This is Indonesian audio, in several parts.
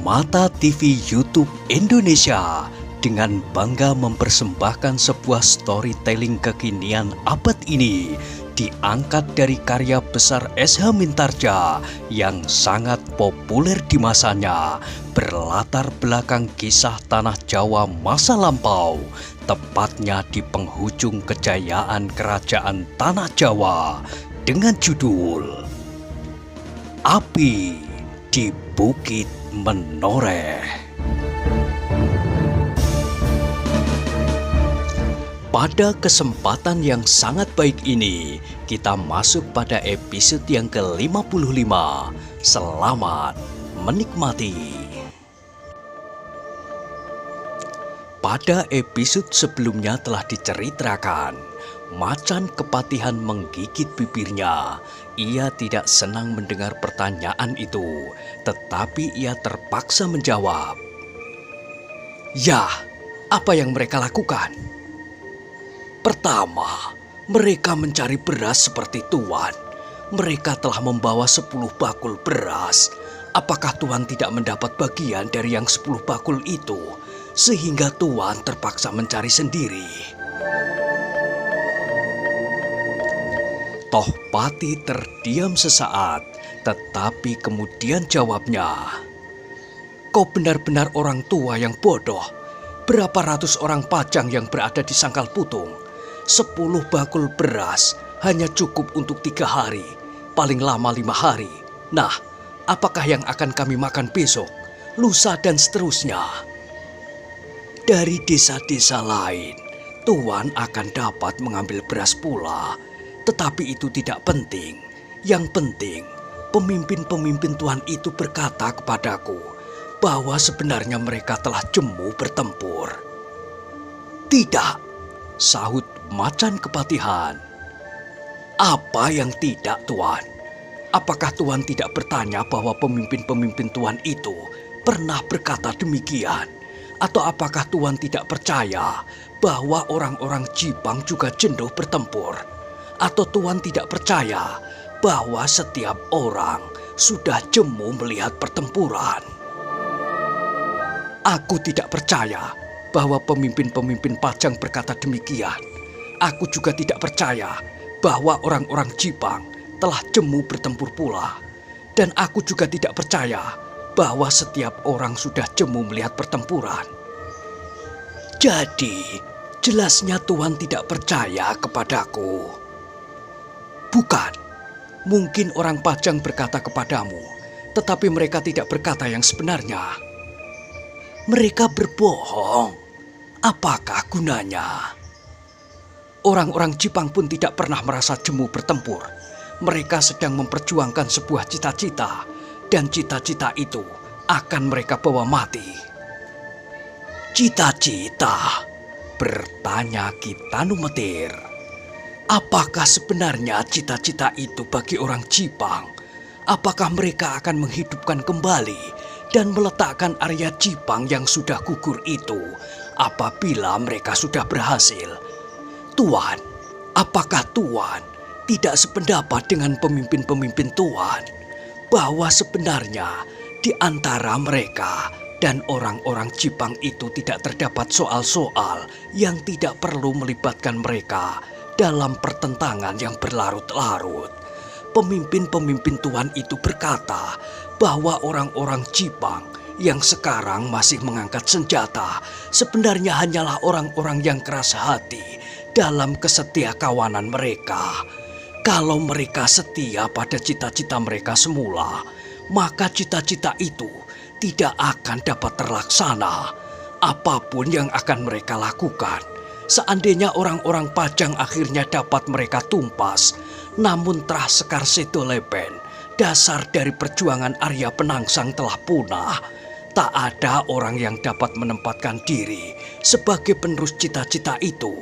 Mata TV YouTube Indonesia dengan bangga mempersembahkan sebuah storytelling kekinian abad ini diangkat dari karya besar S.H. Mintarja yang sangat populer di masanya, berlatar belakang kisah tanah Jawa masa lampau, tepatnya di penghujung kejayaan kerajaan tanah Jawa dengan judul Api di Bukit Menoreh. Pada kesempatan yang sangat baik ini, kita masuk pada episode yang ke-55. Selamat menikmati. Pada episode sebelumnya telah diceritakan, macan kepatihan menggigit bibirnya. Ia tidak senang mendengar pertanyaan itu, tetapi ia terpaksa menjawab. "Ya, apa yang mereka lakukan?" "Pertama, mereka mencari beras seperti Tuan. Mereka telah membawa 10 bakul beras. Apakah Tuan tidak mendapat bagian dari yang 10 bakul itu, sehingga Tuan terpaksa mencari sendiri?" Tohpati terdiam sesaat, tetapi kemudian jawabnya, "Kau benar-benar orang tua yang bodoh. Berapa ratus orang pajang yang berada di Sangkal Putung? 10 bakul beras hanya cukup untuk 3 hari, paling lama 5 hari. Nah, apakah yang akan kami makan besok, lusa dan seterusnya? Dari desa-desa lain, Tuan akan dapat mengambil beras pula. Tetapi itu tidak penting. Yang penting, pemimpin-pemimpin Tuan itu berkata kepadaku bahwa sebenarnya mereka telah jemu bertempur." "Tidak," sahut macan kepatihan. "Apa yang tidak, Tuan? Apakah Tuan tidak bertanya bahwa pemimpin-pemimpin Tuan itu pernah berkata demikian? Atau apakah Tuan tidak percaya bahwa orang-orang Jipang juga jenuh bertempur? Atau Tuan tidak percaya bahwa setiap orang sudah jemu melihat pertempuran?" "Aku tidak percaya bahwa pemimpin-pemimpin pajang berkata demikian. Aku juga tidak percaya bahwa orang-orang Jipang telah jemu bertempur pula. Dan aku juga tidak percaya bahwa setiap orang sudah jemu melihat pertempuran." "Jadi, jelasnya Tuan tidak percaya kepadaku." "Bukan, mungkin orang pajang berkata kepadamu, tetapi mereka tidak berkata yang sebenarnya." "Mereka berbohong. Apakah gunanya?" "Orang-orang Jipang pun tidak pernah merasa jemu bertempur. Mereka sedang memperjuangkan sebuah cita-cita, dan cita-cita itu akan mereka bawa mati." "Cita-cita?" bertanya Kitanu Metir. "Apakah sebenarnya cita-cita itu bagi orang Jipang? Apakah mereka akan menghidupkan kembali dan meletakkan area Jipang yang sudah gugur itu apabila mereka sudah berhasil? Tuan, apakah Tuan tidak sependapat dengan pemimpin-pemimpin Tuan bahwa sebenarnya di antara mereka dan orang-orang Jipang itu tidak terdapat soal-soal yang tidak perlu melibatkan mereka dalam pertentangan yang berlarut-larut? Pemimpin-pemimpin Tuan itu berkata bahwa orang-orang Jipang yang sekarang masih mengangkat senjata sebenarnya hanyalah orang-orang yang keras hati dalam kesetiakawanan mereka. Kalau mereka setia pada cita-cita mereka semula, maka cita-cita itu tidak akan dapat terlaksana. Apapun yang akan mereka lakukan, seandainya orang-orang pajang akhirnya dapat mereka tumpas, namun Trah Sekar Sedoleben, dasar dari perjuangan Arya Penangsang telah punah. Tak ada orang yang dapat menempatkan diri sebagai penerus cita-cita itu.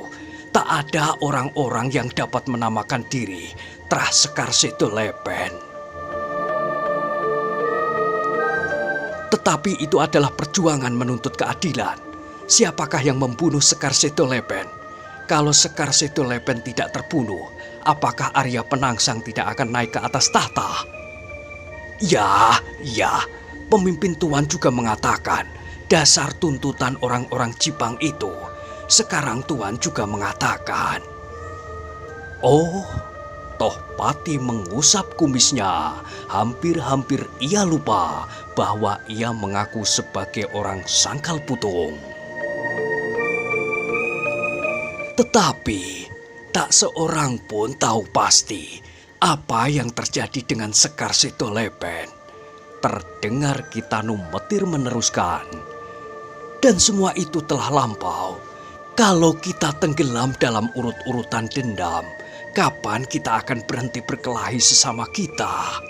Tak ada orang-orang yang dapat menamakan diri Trah Sekar Sedoleben. Tetapi itu adalah perjuangan menuntut keadilan. Siapakah yang membunuh Sekar Sedoleben? Kalau Sekar Sedoleben tidak terbunuh, apakah Arya Penangsang tidak akan naik ke atas tahta? Ya, Pemimpin Tuan juga mengatakan dasar tuntutan orang-orang Jipang itu. Sekarang Tuan juga mengatakan. Oh, Tohpati mengusap kumisnya. Hampir-hampir ia lupa bahwa ia mengaku sebagai orang Sangkal Putung. Tetapi tak seorang pun tahu pasti apa yang terjadi dengan Sekar Sitolepen. Terdengar Kitanu Metir meneruskan. Dan semua itu telah lampau. Kalau kita tenggelam dalam urut-urutan dendam, kapan kita akan berhenti berkelahi sesama kita?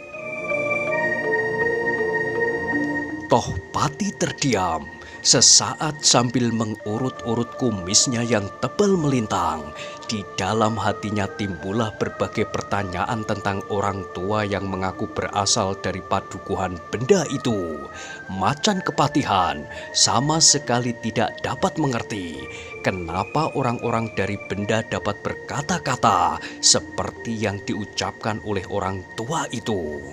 Tohpati terdiam sesaat sambil mengurut-urut kumisnya yang tebal melintang. Di dalam hatinya timbullah berbagai pertanyaan tentang orang tua yang mengaku berasal dari padukuhan benda itu. Macan Kepatihan sama sekali tidak dapat mengerti kenapa orang-orang dari benda dapat berkata-kata seperti yang diucapkan oleh orang tua itu.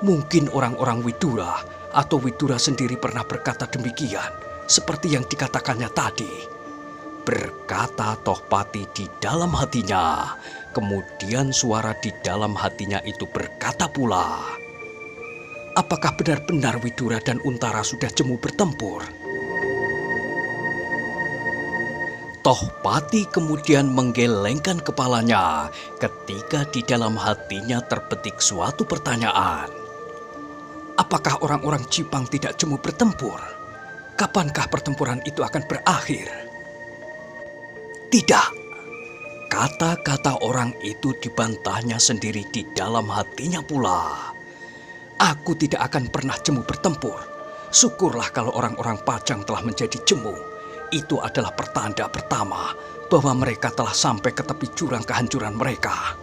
Mungkin orang-orang Widura atau Widura sendiri pernah berkata demikian, seperti yang dikatakannya tadi. Berkata Tohpati di dalam hatinya. Kemudian suara di dalam hatinya itu berkata pula, apakah benar-benar Widura dan Untara sudah jemu bertempur? Tohpati kemudian menggelengkan kepalanya ketika di dalam hatinya terbetik suatu pertanyaan. Apakah orang-orang Jipang tidak jemu bertempur? Kapankah pertempuran itu akan berakhir? Tidak. Kata-kata orang itu dibantahnya sendiri di dalam hatinya pula. Aku tidak akan pernah jemu bertempur. Syukurlah kalau orang-orang Pajang telah menjadi jemu. Itu adalah pertanda pertama bahwa mereka telah sampai ke tepi jurang kehancuran mereka.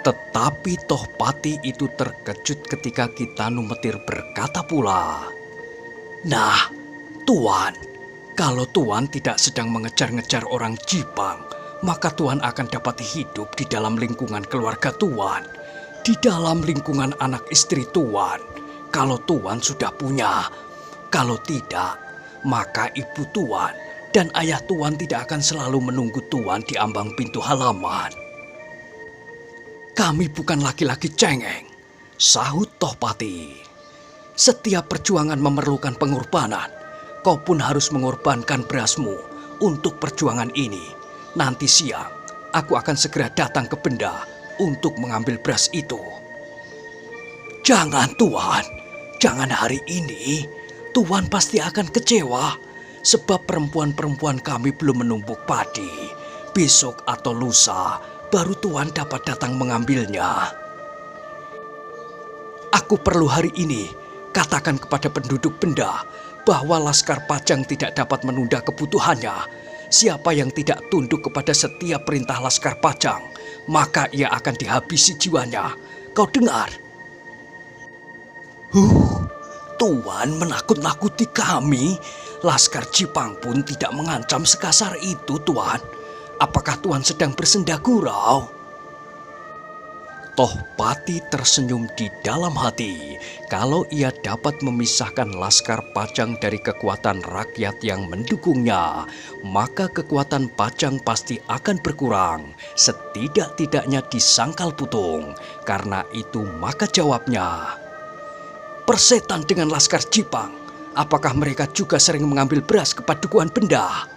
Tetapi Tohpati itu terkejut ketika Kitanu Metir berkata pula, nah, Tuan, kalau Tuan tidak sedang mengejar-ngejar orang Jipang, maka Tuan akan dapat hidup di dalam lingkungan keluarga Tuan, di dalam lingkungan anak istri Tuan, kalau Tuan sudah punya. Kalau tidak, maka ibu Tuan dan ayah Tuan tidak akan selalu menunggu Tuan di ambang pintu halaman. Kami bukan laki-laki cengeng, sahut Tohpati. Setiap perjuangan memerlukan pengorbanan. Kau pun harus mengorbankan berasmu untuk perjuangan ini. Nanti siang, aku akan segera datang ke benda untuk mengambil beras itu. Jangan Tuan, jangan hari ini. Tuan pasti akan kecewa sebab perempuan-perempuan kami belum menumbuk padi. Besok atau lusa baru Tuan dapat datang mengambilnya. Aku perlu hari ini katakan kepada penduduk benda bahwa Laskar Pajang tidak dapat menunda kebutuhannya. Siapa yang tidak tunduk kepada setiap perintah Laskar Pajang, maka ia akan dihabisi jiwanya. Kau dengar? Tuan menakut-nakuti kami. Laskar Jipang pun tidak mengancam sekasar itu, Tuan. Apakah Tuan sedang bersenda gurau? Tohpati tersenyum di dalam hati. Kalau ia dapat memisahkan Laskar Pajang dari kekuatan rakyat yang mendukungnya, maka kekuatan Pajang pasti akan berkurang. Setidak-tidaknya di Sangkal Putung. Karena itu maka jawabnya, persetan dengan Laskar Jipang. Apakah mereka juga sering mengambil beras ke padukuhan benda?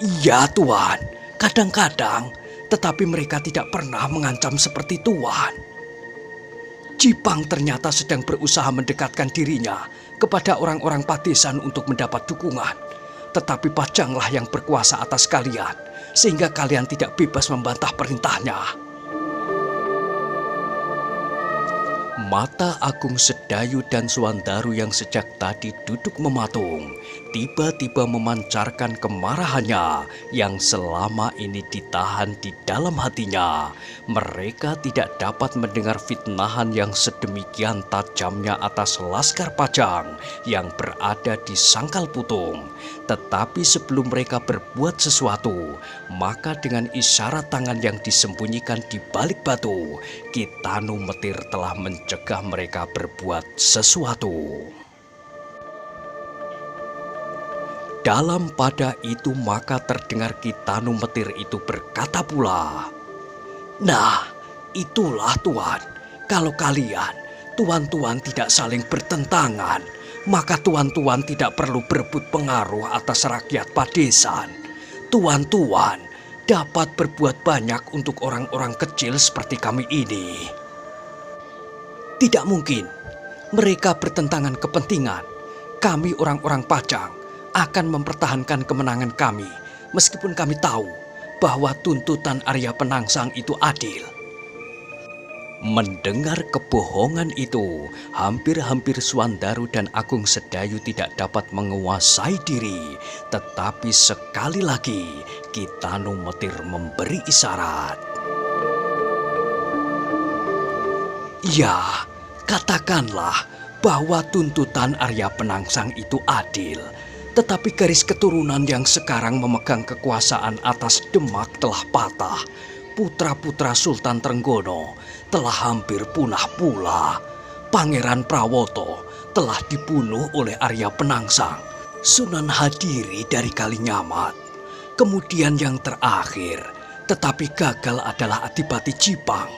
Iya, Tuan. Kadang-kadang, tetapi mereka tidak pernah mengancam seperti Tuan. Jipang ternyata sedang berusaha mendekatkan dirinya kepada orang-orang padesan untuk mendapat dukungan. Tetapi Pajanglah yang berkuasa atas kalian, sehingga kalian tidak bebas membantah perintahnya. Mata Agung Sedayu dan Suandaru yang sejak tadi duduk mematung, tiba-tiba memancarkan kemarahannya yang selama ini ditahan di dalam hatinya. Mereka tidak dapat mendengar fitnahan yang sedemikian tajamnya atas Laskar Pajang yang berada di Sangkal Putung. Tetapi sebelum mereka berbuat sesuatu, maka dengan isyarat tangan yang disembunyikan di balik batu, Ki Tanu Metir telah mencegah mereka berbuat sesuatu. Dalam pada itu maka terdengar Ki Tanu Metir itu berkata pula, "Nah, itulah Tuan, kalau kalian, tuan-tuan tidak saling bertentangan, maka tuan-tuan tidak perlu berebut pengaruh atas rakyat Padesan. Tuan-tuan dapat berbuat banyak untuk orang-orang kecil seperti kami ini." "Tidak mungkin, mereka bertentangan kepentingan. Kami orang-orang Pajang akan mempertahankan kemenangan kami, meskipun kami tahu bahwa tuntutan Arya Penangsang itu adil." Mendengar kebohongan itu, hampir-hampir Swandaru dan Agung Sedayu tidak dapat menguasai diri. Tetapi sekali lagi, Ki Tanu Metir memberi isyarat. "Ya, katakanlah bahwa tuntutan Arya Penangsang itu adil. Tetapi garis keturunan yang sekarang memegang kekuasaan atas Demak telah patah. Putra-putra Sultan Trenggono telah hampir punah pula. Pangeran Prawoto telah dibunuh oleh Arya Penangsang. Sunan Hadiri dari Kalinyamat. Kemudian yang terakhir, tetapi gagal adalah Adipati Jipang.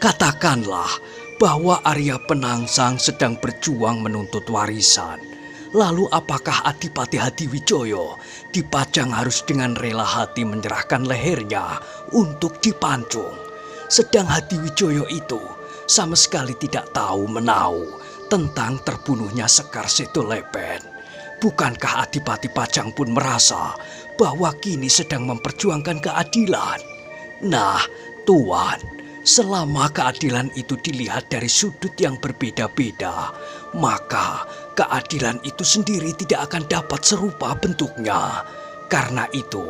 Katakanlah bahwa Arya Penangsang sedang berjuang menuntut warisan. Lalu apakah Adipati Hadiwijoyo di Pajang harus dengan rela hati menyerahkan lehernya untuk dipancung? Sedang Hadiwijoyo itu sama sekali tidak tahu menau tentang terbunuhnya Sekar Setolepen. Bukankah Adipati Pajang pun merasa bahwa kini sedang memperjuangkan keadilan? Nah, Tuan, selama keadilan itu dilihat dari sudut yang berbeda-beda, maka keadilan itu sendiri tidak akan dapat serupa bentuknya. Karena itu,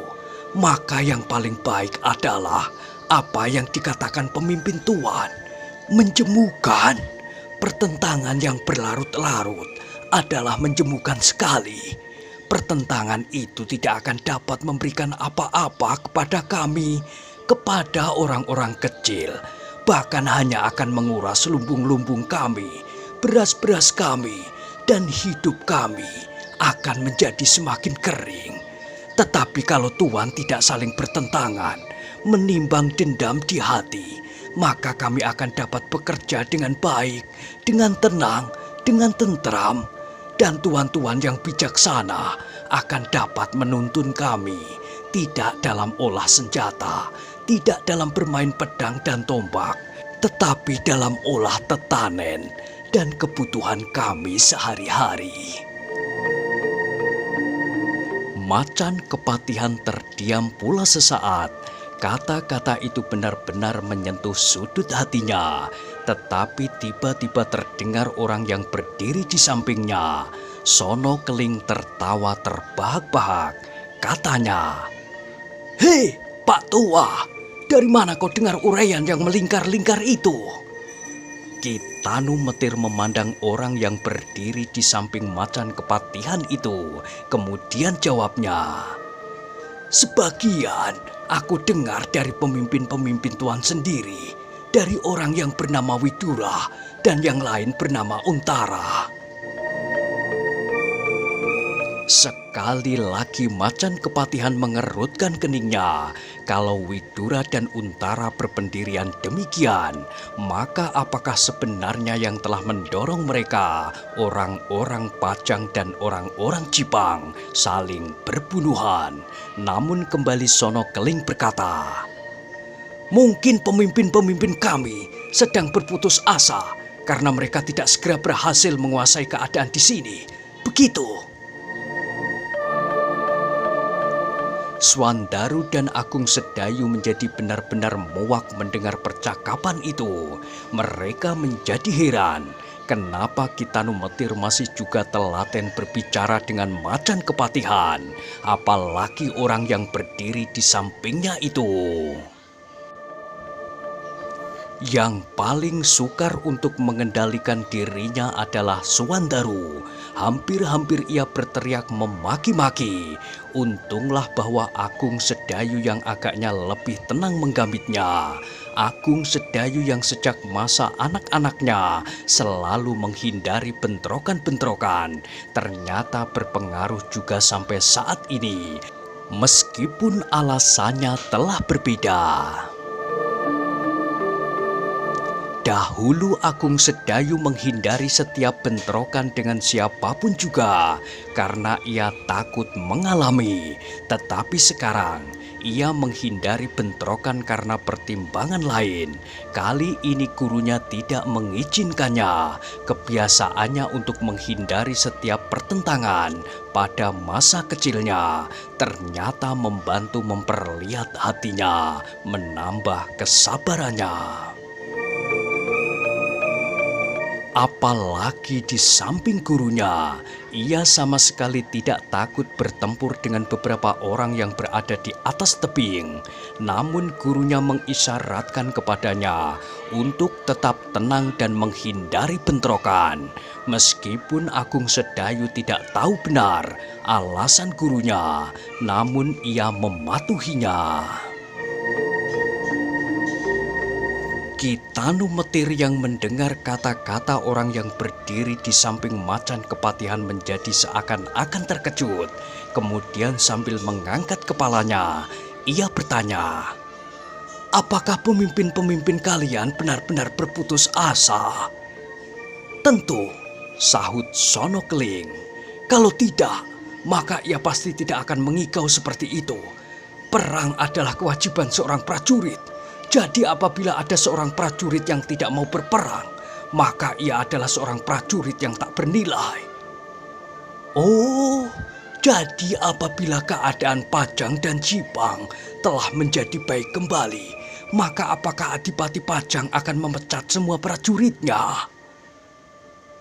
maka yang paling baik adalah apa yang dikatakan pemimpin Tuan, menjemukan. Pertentangan yang berlarut-larut adalah menjemukan sekali. Pertentangan itu tidak akan dapat memberikan apa-apa kepada kami, kepada orang-orang kecil. Bahkan hanya akan menguras lumbung-lumbung kami, beras-beras kami, dan hidup kami akan menjadi semakin kering. Tetapi kalau Tuan tidak saling bertentangan, menimbang dendam di hati, maka kami akan dapat bekerja dengan baik, dengan tenang, dengan tentram. Dan tuan-tuan yang bijaksana akan dapat menuntun kami, tidak dalam olah senjata, tidak dalam bermain pedang dan tombak, tetapi dalam olah tetanen dan kebutuhan kami sehari-hari. Macan Kepatihan terdiam pula sesaat. Kata-kata itu benar-benar menyentuh sudut hatinya. Tetapi tiba-tiba terdengar orang yang berdiri di sampingnya. Sono Keling tertawa terbahak-bahak. Katanya, "Hei, Pak Tua, dari mana kau dengar uraian yang melingkar-lingkar itu?" Ki Tanu Metir memandang orang yang berdiri di samping Macan Kepatihan itu. Kemudian jawabnya, "Sebagian aku dengar dari pemimpin-pemimpin Tuan sendiri, dari orang yang bernama Widura dan yang lain bernama Untara." Sekali lagi Macan Kepatihan mengerutkan keningnya. Kalau Widura dan Untara berpendirian demikian, maka apakah sebenarnya yang telah mendorong mereka, orang-orang Pajang dan orang-orang Jipang, saling berbunuhan? Namun kembali Sono Keling berkata, "Mungkin pemimpin-pemimpin kami sedang berputus asa karena mereka tidak segera berhasil menguasai keadaan di sini. Begitu." Swandaru dan Agung Sedayu menjadi benar-benar muak mendengar percakapan itu. Mereka menjadi heran. kenapa Kitanu Metir masih juga telaten berbicara dengan Macan Kepatihan, apalagi orang yang berdiri di sampingnya itu. Yang paling sukar untuk mengendalikan dirinya adalah Suwandaru. Hampir-hampir ia berteriak memaki-maki. Untunglah bahwa Agung Sedayu yang agaknya lebih tenang menggambitnya. Agung Sedayu yang sejak masa anak-anaknya selalu menghindari bentrokan-bentrokan, ternyata berpengaruh juga sampai saat ini, meskipun alasannya telah berbeda. Dahulu Agung Sedayu menghindari setiap bentrokan dengan siapapun juga karena ia takut mengalami. Tetapi sekarang ia menghindari bentrokan karena pertimbangan lain. Kali ini gurunya tidak mengizinkannya. Kebiasaannya untuk menghindari setiap pertentangan pada masa kecilnya ternyata membantu memperlihat hatinya, menambah kesabarannya. Apalagi di samping gurunya, ia sama sekali tidak takut bertempur dengan beberapa orang yang berada di atas tebing. Namun gurunya mengisyaratkan kepadanya untuk tetap tenang dan menghindari bentrokan. Meskipun Agung Sedayu tidak tahu benar alasan gurunya, namun ia mematuhinya. Kitanu Metir yang mendengar kata-kata orang yang berdiri di samping Macan Kepatihan menjadi seakan-akan terkejut. Kemudian sambil mengangkat kepalanya, ia bertanya, "Apakah pemimpin-pemimpin kalian benar-benar berputus asa?" "Tentu," sahut Sono Keling. "Kalau tidak, maka ia pasti tidak akan mengigau seperti itu. Perang adalah kewajiban seorang prajurit. Jadi apabila ada seorang prajurit yang tidak mau berperang, maka ia adalah seorang prajurit yang tak bernilai." "Oh, jadi apabila keadaan Pajang dan Jipang telah menjadi baik kembali, maka apakah Adipati Pajang akan memecat semua prajuritnya?"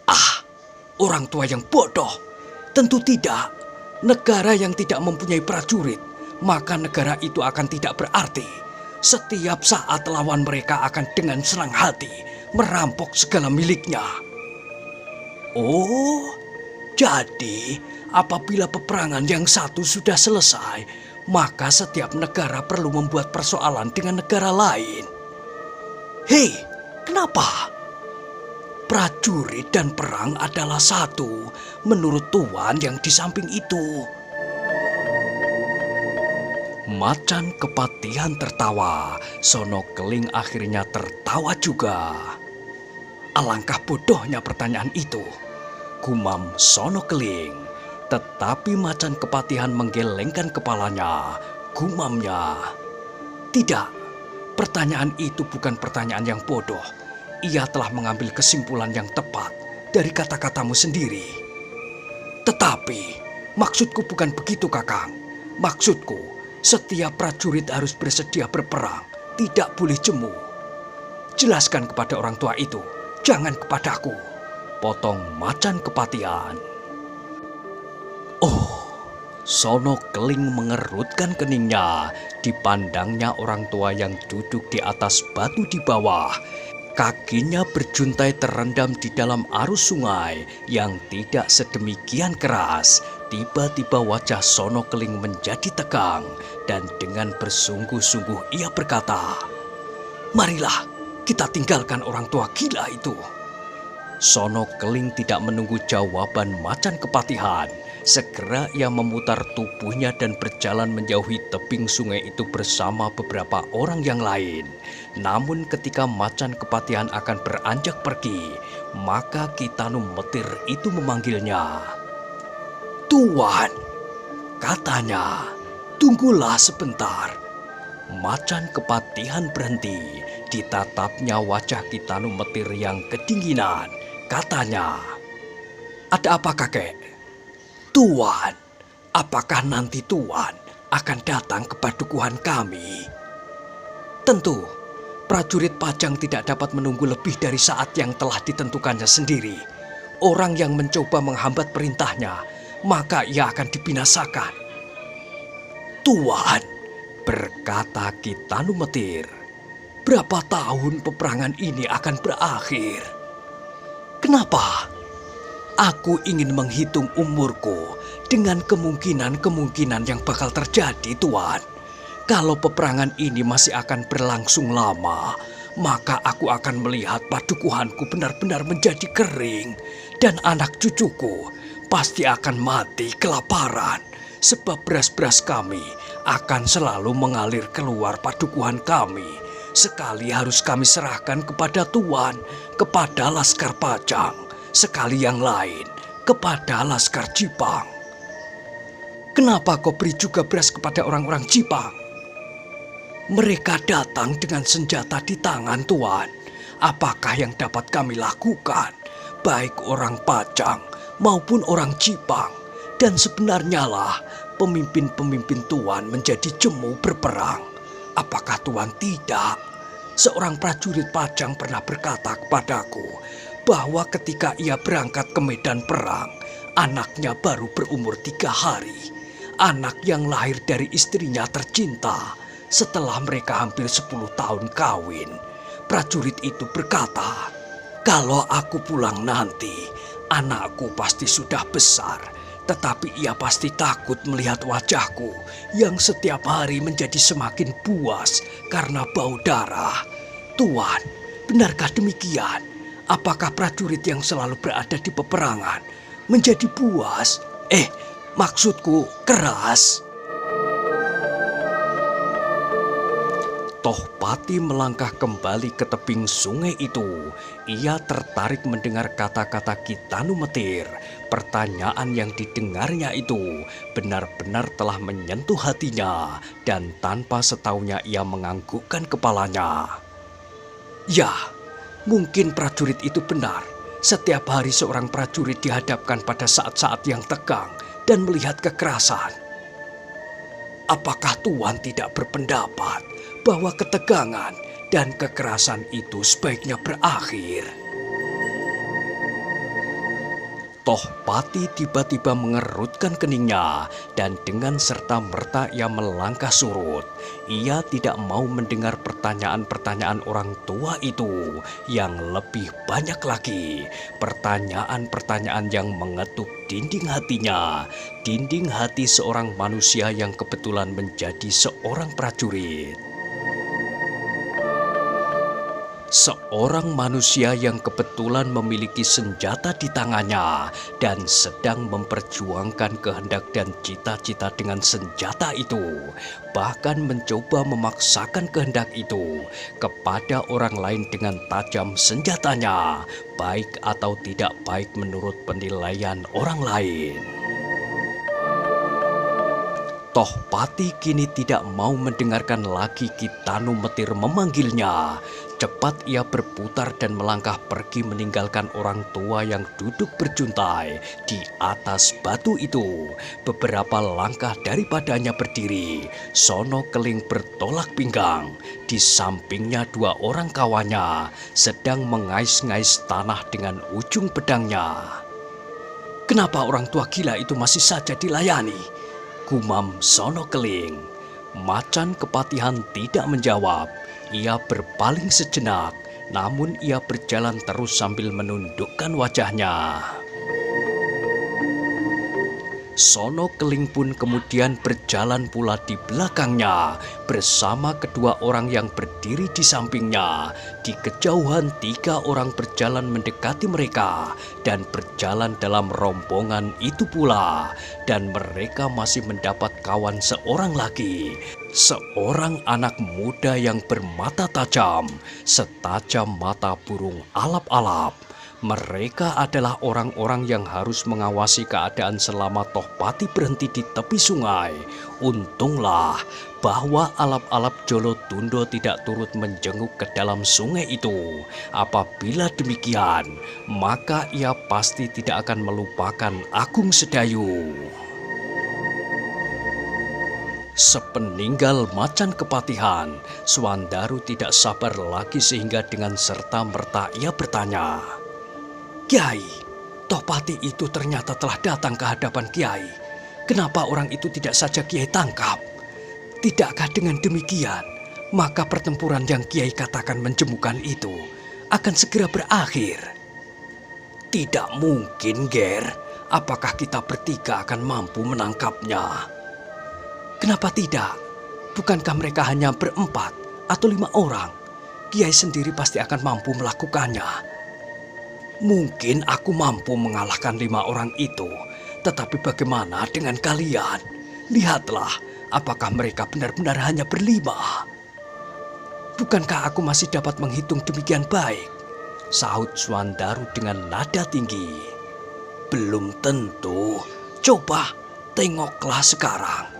"Ah, orang tua yang bodoh. Tentu tidak. Negara yang tidak mempunyai prajurit, maka negara itu akan tidak berarti. Setiap saat lawan mereka akan dengan senang hati merampok segala miliknya." "Oh, jadi apabila peperangan yang satu sudah selesai, maka setiap negara perlu membuat persoalan dengan negara lain." "Hei, kenapa?" "Prajurit dan perang adalah satu, menurut Tuan yang di samping itu." Macan Kepatihan tertawa. Sono Keling akhirnya tertawa juga. "Alangkah bodohnya pertanyaan itu," gumam Sono Keling. Tetapi Macan Kepatihan menggelengkan kepalanya. Gumamnya, "Tidak, pertanyaan itu bukan pertanyaan yang bodoh. Ia telah mengambil kesimpulan yang tepat dari kata-katamu sendiri." "Tetapi maksudku bukan begitu, Kakang. Maksudku, setiap prajurit harus bersedia berperang, tidak boleh jemu." "Jelaskan kepada orang tua itu, jangan kepadaku," potong Macan Kepatihan. Oh, Sono Keling mengerutkan keningnya. Dipandangnya orang tua yang duduk di atas batu di bawah. Kakinya berjuntai terendam di dalam arus sungai yang tidak sedemikian keras. Tiba-tiba wajah Sono Keling menjadi tegang dan dengan bersungguh-sungguh ia berkata, "Marilah kita tinggalkan orang tua gila itu." Sono Keling tidak menunggu jawaban Macan Kepatihan. Segera ia memutar tubuhnya dan berjalan menjauhi tebing sungai itu bersama beberapa orang yang lain. Namun ketika Macan Kepatihan akan beranjak pergi, maka Kitanu Metir itu memanggilnya. "Tuan," katanya, "tunggulah sebentar." Macan Kepatihan berhenti. Ditatapnya wajah Kitanu Metir yang kedinginan. Katanya, "Ada apa, kakek?" "Tuan, apakah nanti Tuan akan datang ke padukuhan kami?" "Tentu, Prajurit Pajang tidak dapat menunggu lebih dari saat yang telah ditentukannya sendiri. Orang yang mencoba menghambat perintahnya, maka ia akan dibinasakan. Tuan, berkata Ki Tanumetir, berapa tahun peperangan ini akan berakhir? Kenapa? Aku ingin menghitung umurku dengan kemungkinan-kemungkinan yang bakal terjadi, Tuan. Kalau peperangan ini masih akan berlangsung lama, maka aku akan melihat padukuhanku benar-benar menjadi kering. Dan anak cucuku pasti akan mati kelaparan. Sebab beras-beras kami akan selalu mengalir keluar padukuhan kami. Sekali harus kami serahkan kepada Tuan, kepada Laskar Pajang. Sekali yang lain kepada Laskar Jipang. Kenapa kau beri juga beras kepada orang-orang Jipang? Mereka datang dengan senjata di tangan, Tuan. Apakah yang dapat kami lakukan, baik orang Pajang maupun orang Jipang? Dan sebenarnya lah, pemimpin-pemimpin Tuan menjadi jemu berperang. Apakah Tuan tidak? Seorang prajurit Pajang pernah berkata kepadaku bahwa ketika ia berangkat ke medan perang, anaknya baru berumur 3 hari. Anak yang lahir dari istrinya tercinta. Setelah mereka hampir 10 tahun kawin, prajurit itu berkata, kalau aku pulang nanti, anakku pasti sudah besar. Tetapi ia pasti takut melihat wajahku yang setiap hari menjadi semakin buas karena bau darah. Tuan, benarkah demikian? Apakah prajurit yang selalu berada di peperangan menjadi buas? Maksudku keras. Tohpati melangkah kembali ke tebing sungai itu. Ia tertarik mendengar kata-kata Ki Tanumetir. Pertanyaan yang didengarnya itu benar-benar telah menyentuh hatinya, dan tanpa setaunya ia menganggukkan kepalanya. Ya, mungkin prajurit itu benar. Setiap hari seorang prajurit dihadapkan pada saat-saat yang tegang dan melihat kekerasan. Apakah Tuan tidak berpendapat bahwa ketegangan dan kekerasan itu sebaiknya berakhir? Tohpati tiba-tiba mengerutkan keningnya dan dengan serta-merta ia melangkah surut. Ia tidak mau mendengar pertanyaan-pertanyaan orang tua itu yang lebih banyak lagi. Pertanyaan-pertanyaan yang mengetuk dinding hatinya. Dinding hati seorang manusia yang kebetulan menjadi seorang prajurit. Seorang manusia yang kebetulan memiliki senjata di tangannya dan sedang memperjuangkan kehendak dan cita-cita dengan senjata itu, bahkan mencoba memaksakan kehendak itu kepada orang lain dengan tajam senjatanya, baik atau tidak baik menurut penilaian orang lain. Tohpati kini tidak mau mendengarkan lagi Ki Tanumetir memanggilnya. Cepat ia berputar dan melangkah pergi meninggalkan orang tua yang duduk berjuntai di atas batu itu. Beberapa langkah daripadanya berdiri Sono Keling bertolak pinggang. Di sampingnya 2 orang kawannya sedang mengais-ngais tanah dengan ujung pedangnya. Kenapa orang tua gila itu masih saja dilayani? Gumam Sono Keling. Macan Kepatihan tidak menjawab. Ia berpaling sejenak, namun ia berjalan terus sambil menundukkan wajahnya. Sono Keling pun kemudian berjalan pula di belakangnya bersama kedua orang yang berdiri di sampingnya. Di kejauhan 3 orang berjalan mendekati mereka dan berjalan dalam rombongan itu pula. Dan mereka masih mendapat kawan seorang lagi. Seorang anak muda yang bermata tajam, setajam mata burung alap-alap. Mereka adalah orang-orang yang harus mengawasi keadaan selama Tohpati berhenti di tepi sungai. Untunglah bahwa alap-alap Jolotundo tidak turut menjenguk ke dalam sungai itu. Apabila demikian, maka ia pasti tidak akan melupakan Agung Sedayu. Sepeninggal macan kepatihan, Swandaru tidak sabar lagi sehingga dengan serta-merta ia bertanya, "Kiai, Tohpati itu ternyata telah datang ke hadapan Kiai. Kenapa orang itu tidak saja Kiai tangkap? Tidakkah dengan demikian, maka pertempuran yang Kiai katakan menjemukan itu akan segera berakhir?" "Tidak mungkin, Ger. Apakah kita bertiga akan mampu menangkapnya?" "Kenapa tidak? Bukankah mereka hanya 4 atau 5 orang? Kiai sendiri pasti akan mampu melakukannya." "Mungkin aku mampu mengalahkan 5 orang itu, tetapi bagaimana dengan kalian? Lihatlah, apakah mereka benar-benar hanya 5? "Bukankah aku masih dapat menghitung demikian baik?" sahut Swandaru dengan nada tinggi. "Belum tentu. Coba tengoklah sekarang."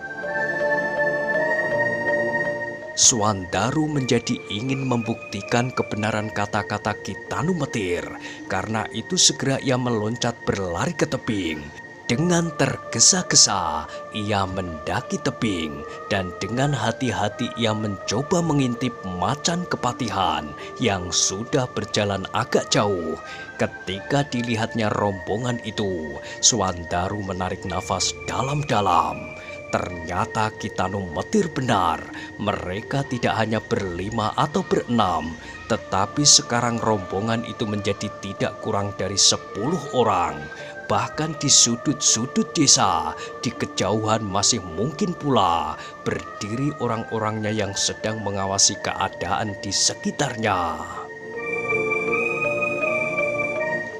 Swandaru menjadi ingin membuktikan kebenaran kata-kata Ki Tanumetir. Karena itu segera ia meloncat berlari ke tebing. Dengan tergesa-gesa ia mendaki tebing dan dengan hati-hati ia mencoba mengintip macan kepatihan yang sudah berjalan agak jauh. Ketika dilihatnya rombongan itu, Swandaru menarik nafas dalam-dalam. Ternyata Ki Tanumetir benar, mereka tidak hanya 5 atau 6, tetapi sekarang rombongan itu menjadi tidak kurang dari 10 orang. Bahkan di sudut-sudut desa, di kejauhan masih mungkin pula berdiri orang-orangnya yang sedang mengawasi keadaan di sekitarnya.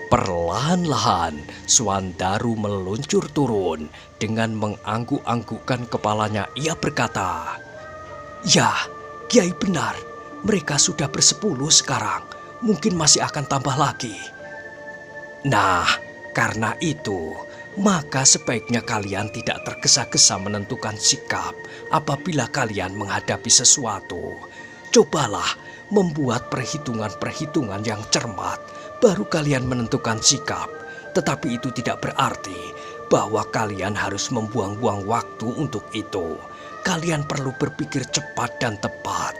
Perlahan-lahan, Swandaru meluncur turun. Dengan mengangguk-anggukkan kepalanya, ia berkata, "Ya, Kiai benar. Mereka sudah 10 sekarang. Mungkin masih akan tambah lagi." "Nah, karena itu, maka sebaiknya kalian tidak tergesa-gesa menentukan sikap apabila kalian menghadapi sesuatu. Cobalah membuat perhitungan-perhitungan yang cermat, baru kalian menentukan sikap. Tetapi itu tidak berarti bahwa kalian harus membuang-buang waktu untuk itu. Kalian perlu berpikir cepat dan tepat."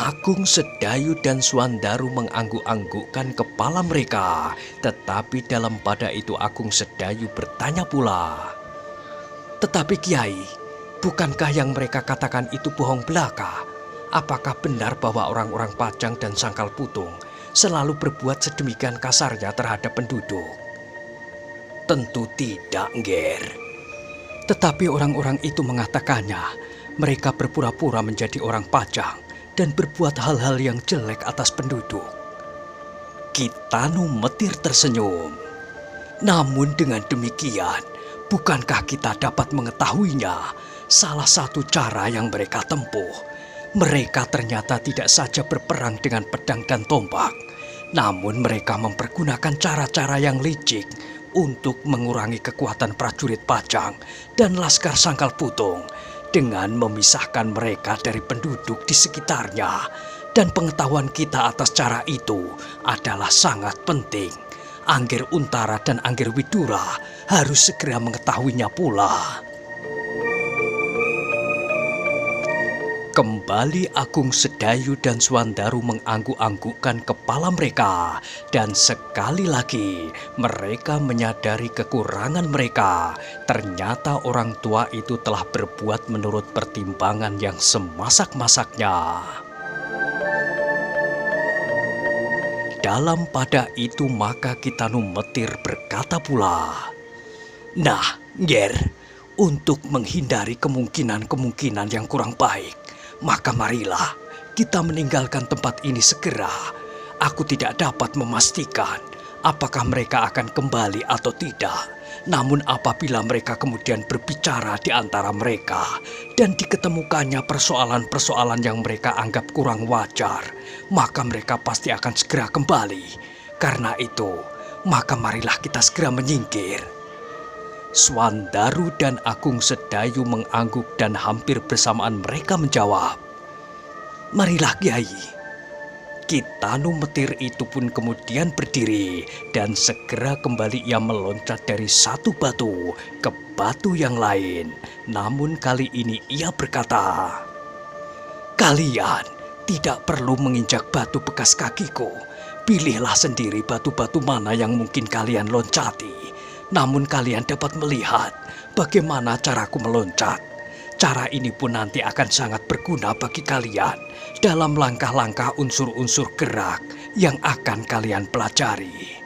Agung Sedayu dan Swandaru mengangguk-anggukkan kepala mereka. Tetapi dalam pada itu Agung Sedayu bertanya pula, "Tetapi Kiai, bukankah yang mereka katakan itu bohong belaka? Apakah benar bahwa orang-orang Pajang dan Sangkal Putung selalu berbuat sedemikian kasarnya terhadap penduduk?" "Tentu tidak, Ger. Tetapi orang-orang itu mengatakannya mereka berpura-pura menjadi orang Pajang dan berbuat hal-hal yang jelek atas penduduk." Ki Tanumetir tersenyum. "Namun dengan demikian, bukankah kita dapat mengetahuinya? Salah satu cara yang mereka tempuh, mereka ternyata tidak saja berperang dengan pedang dan tombak, namun mereka mempergunakan cara-cara yang licik untuk mengurangi kekuatan prajurit Pajang dan Laskar Sangkal Putung dengan memisahkan mereka dari penduduk di sekitarnya. Dan pengetahuan kita atas cara itu adalah sangat penting. Angger Untara dan Angger Widura harus segera mengetahuinya pula." Kembali Agung Sedayu dan Swandaru mengangguk-anggukkan kepala mereka. Dan sekali lagi mereka menyadari kekurangan mereka. Ternyata orang tua itu telah berbuat menurut pertimbangan yang semasak-masaknya. Dalam pada itu maka Ki Tanumetir berkata pula, "Nah, Ger, untuk menghindari kemungkinan-kemungkinan yang kurang baik, maka marilah kita meninggalkan tempat ini segera. Aku tidak dapat memastikan apakah mereka akan kembali atau tidak. Namun apabila mereka kemudian berbicara di antara mereka dan diketemukannya persoalan-persoalan yang mereka anggap kurang wajar, maka mereka pasti akan segera kembali. Karena itu, maka marilah kita segera menyingkir." Swandaru dan Agung Sedayu mengangguk dan hampir bersamaan mereka menjawab, "Marilah Kiai." Kitanu Metir itu pun kemudian berdiri dan segera kembali ia meloncat dari satu batu ke batu yang lain. Namun kali ini ia berkata, "Kalian tidak perlu menginjak batu bekas kakiku. Pilihlah sendiri batu-batu mana yang mungkin kalian loncati. Namun kalian dapat melihat bagaimana caraku meloncat. Cara ini pun nanti akan sangat berguna bagi kalian dalam langkah-langkah unsur-unsur gerak yang akan kalian pelajari."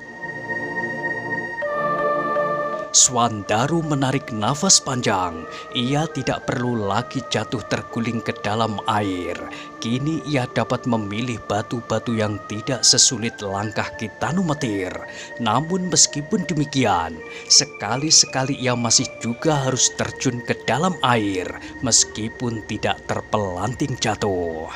Swandaru menarik nafas panjang. Ia tidak perlu lagi jatuh terguling ke dalam air. Kini ia dapat memilih batu-batu yang tidak sesulit langkah Kitanu Metir. Namun meskipun demikian, sekali-sekali ia masih juga harus terjun ke dalam air meskipun tidak terpelanting jatuh.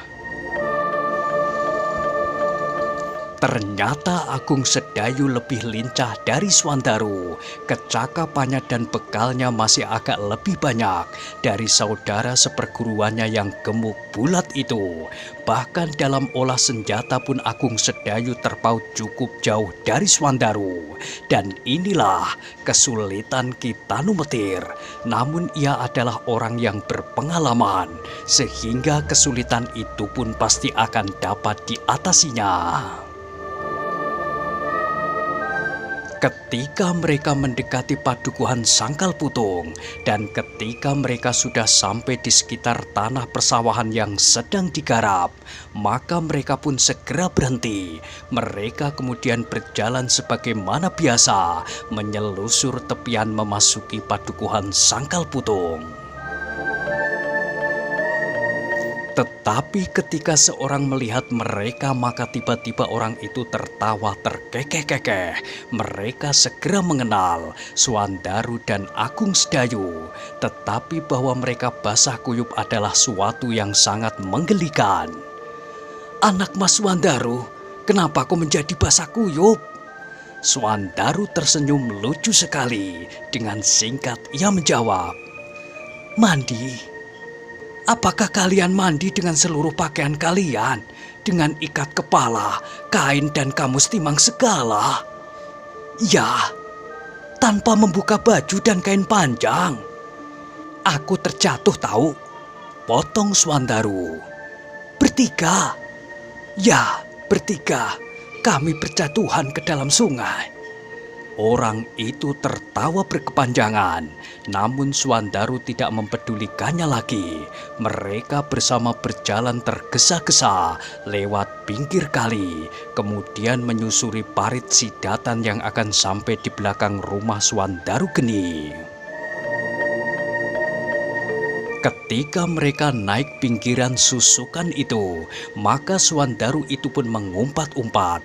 Ternyata Agung Sedayu lebih lincah dari Swandaru. Kecakapannya dan bekalnya masih agak lebih banyak dari saudara seperguruannya yang gemuk bulat itu. Bahkan dalam olah senjata pun Agung Sedayu terpaut cukup jauh dari Swandaru. Dan inilah kesulitan Kitanu Metir. Namun ia adalah orang yang berpengalaman, sehingga kesulitan itu pun pasti akan dapat diatasinya. Ketika mereka mendekati padukuhan Sangkal Putung dan ketika mereka sudah sampai di sekitar tanah persawahan yang sedang digarap, maka mereka pun segera berhenti. Mereka kemudian berjalan sebagaimana biasa, menyelusur tepian memasuki padukuhan Sangkal Putung. Tetapi ketika seorang melihat mereka, maka tiba-tiba orang itu tertawa terkekeh-kekeh. Mereka segera mengenal Swandaru dan Agung Sedayu. Tetapi bahwa mereka basah kuyup adalah suatu yang sangat menggelikan. "Anak Mas Swandaru, kenapa kau menjadi basah kuyup?" Swandaru tersenyum lucu sekali. Dengan singkat ia menjawab, "Mandi. Apakah kalian mandi dengan seluruh pakaian kalian? Dengan ikat kepala, kain dan kamus timang segala?" "Ya, tanpa membuka baju dan kain panjang." "Aku terjatuh tahu," potong Swandaru. "Bertiga?" "Ya, bertiga. Kami berjatuhan ke dalam sungai." Orang itu tertawa berkepanjangan, namun Swandaru tidak mempedulikannya lagi. Mereka bersama berjalan tergesa-gesa lewat pinggir kali, kemudian menyusuri parit sidatan yang akan sampai di belakang rumah Swandaru Geni. Ketika mereka naik pinggiran susukan itu, maka Swandaru itu pun mengumpat-umpat.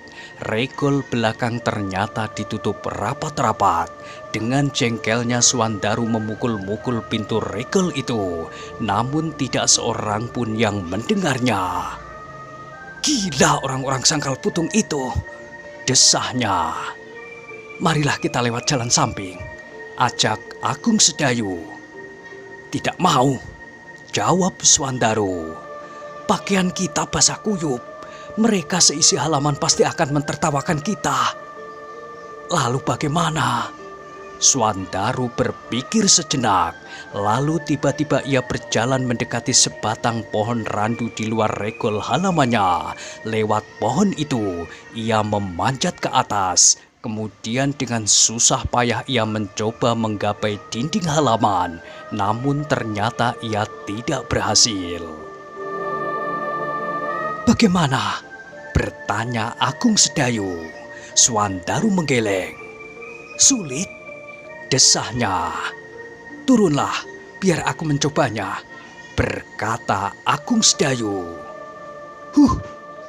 Regol belakang ternyata ditutup rapat-rapat. Dengan jengkelnya Swandaru memukul-mukul pintu regol itu, namun tidak seorang pun yang mendengarnya. "Gila orang-orang Sangkal Putung itu," desahnya. "Marilah kita lewat jalan samping," ajak Agung Sedayu. "Tidak mau," jawab Swandaru. "Pakaian kita basah kuyup. Mereka seisi halaman pasti akan mentertawakan kita." "Lalu bagaimana?" Swandaru berpikir sejenak. Lalu tiba-tiba ia berjalan mendekati sebatang pohon randu di luar regol halamannya. Lewat pohon itu, ia memanjat ke atas. Kemudian dengan susah payah ia mencoba menggapai dinding halaman, namun ternyata ia tidak berhasil. "Bagaimana?" bertanya Agung Sedayu. Swandaru menggeleng. "Sulit," desahnya. "Turunlah, biar aku mencobanya," berkata Agung Sedayu.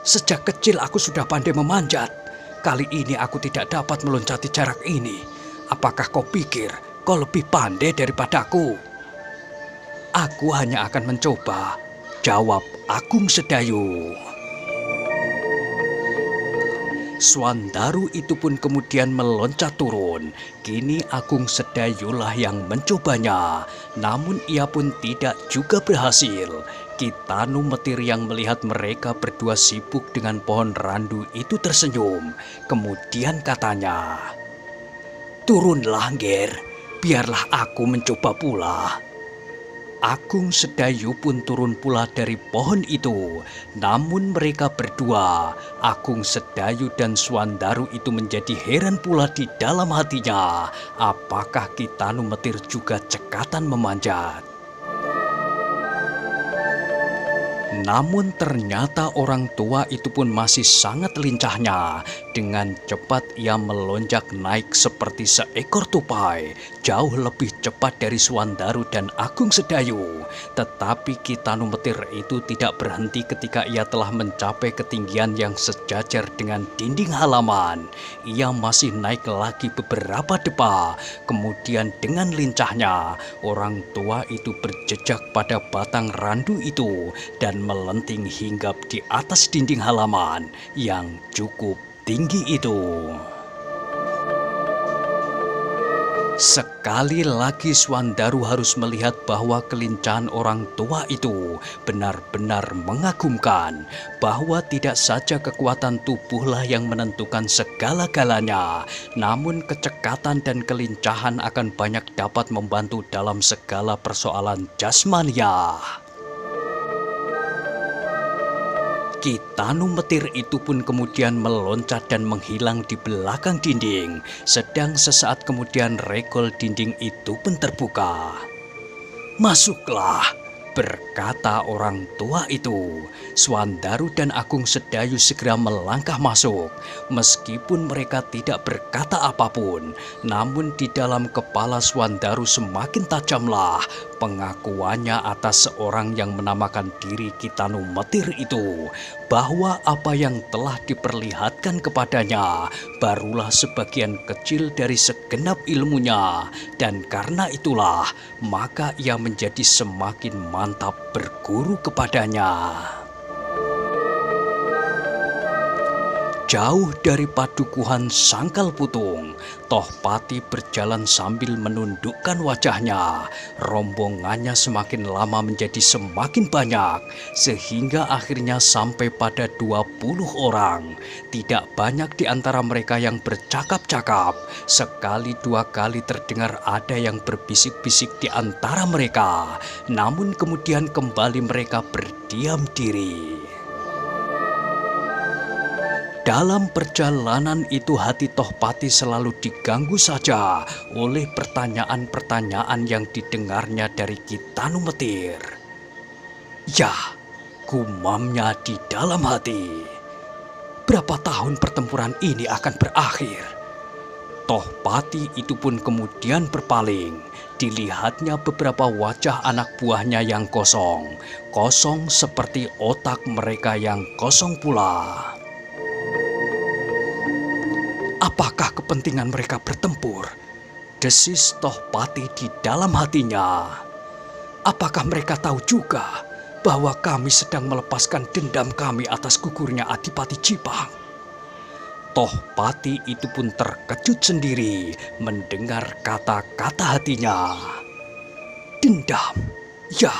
Sejak kecil aku sudah pandai memanjat. Kali ini aku tidak dapat meloncati jarak ini. Apakah kau pikir kau lebih pandai daripadaku?" "Aku hanya akan mencoba," jawab Agung Sedayu. Swandaru itu pun kemudian meloncat turun. Kini Agung Sedayulah yang mencobanya. Namun ia pun tidak juga berhasil. Kitanu Metir yang melihat mereka berdua sibuk dengan pohon randu itu tersenyum. Kemudian katanya, "Turunlah, Nger, biarlah aku mencoba pula." Agung Sedayu pun turun pula dari pohon itu. Namun mereka berdua, Agung Sedayu dan Swandaru itu menjadi heran pula di dalam hatinya. Apakah Kitanu Metir juga cekatan memanjat? Namun ternyata orang tua itu pun masih sangat lincahnya. Dengan cepat ia melonjak naik seperti seekor tupai, jauh lebih cepat dari Swandaru dan Agung Sedayu. Tetapi Kitanu Metir itu tidak berhenti ketika ia telah mencapai ketinggian yang sejajar dengan dinding halaman. Ia masih naik lagi beberapa depa. Kemudian dengan lincahnya, orang tua itu berjejak pada batang randu itu dan melenting hinggap di atas dinding halaman yang cukup tinggi itu. Sekali lagi Swandaru harus melihat bahwa kelincahan orang tua itu benar-benar mengagumkan, bahwa tidak saja kekuatan tubuhlah yang menentukan segala-galanya, namun kecekatan dan kelincahan akan banyak dapat membantu dalam segala persoalan jasmania. Kitanu Metir itu pun kemudian meloncat dan menghilang di belakang dinding. Sedang sesaat kemudian regol dinding itu pun terbuka. "Masuklah," berkata orang tua itu. Swandaru dan Agung Sedayu segera melangkah masuk. Meskipun mereka tidak berkata apapun, namun di dalam kepala Swandaru semakin tajamlah pengakuannya atas seorang yang menamakan diri Kitanu Metir itu, bahwa apa yang telah diperlihatkan kepadanya barulah sebagian kecil dari segenap ilmunya, dan karena itulah maka ia menjadi semakin mantap berguru kepadanya. Jauh dari padukuhan Sangkal Putung, Tohpati berjalan sambil menundukkan wajahnya. Rombongannya semakin lama menjadi semakin banyak, sehingga akhirnya sampai pada 20 orang. Tidak banyak di antara mereka yang bercakap-cakap. Sekali dua kali terdengar ada yang berbisik-bisik di antara mereka. Namun kemudian kembali mereka berdiam diri. Dalam perjalanan itu hati Tohpati selalu diganggu saja oleh pertanyaan-pertanyaan yang didengarnya dari Kitanu Metir. "Ya," gumamnya di dalam hati, "berapa tahun pertempuran ini akan berakhir?" Tohpati itu pun kemudian berpaling. Dilihatnya beberapa wajah anak buahnya yang kosong. Kosong seperti otak mereka yang kosong pula. "Apakah kepentingan mereka bertempur?" desis Tohpati di dalam hatinya. "Apakah mereka tahu juga bahwa kami sedang melepaskan dendam kami atas gugurnya Adipati Jipang?" Tohpati itu pun terkejut sendiri mendengar kata-kata hatinya. Dendam? Ya,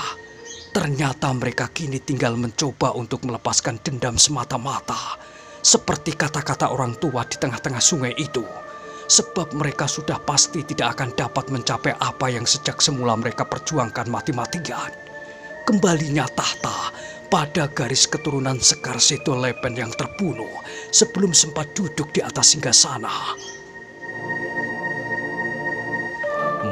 ternyata mereka kini tinggal mencoba untuk melepaskan dendam semata-mata. Seperti kata-kata orang tua di tengah-tengah sungai itu. Sebab mereka sudah pasti tidak akan dapat mencapai apa yang sejak semula mereka perjuangkan mati-matian. Kembalinya tahta pada garis keturunan Sekar Seto Lepen yang terbunuh sebelum sempat duduk di atas singgasana.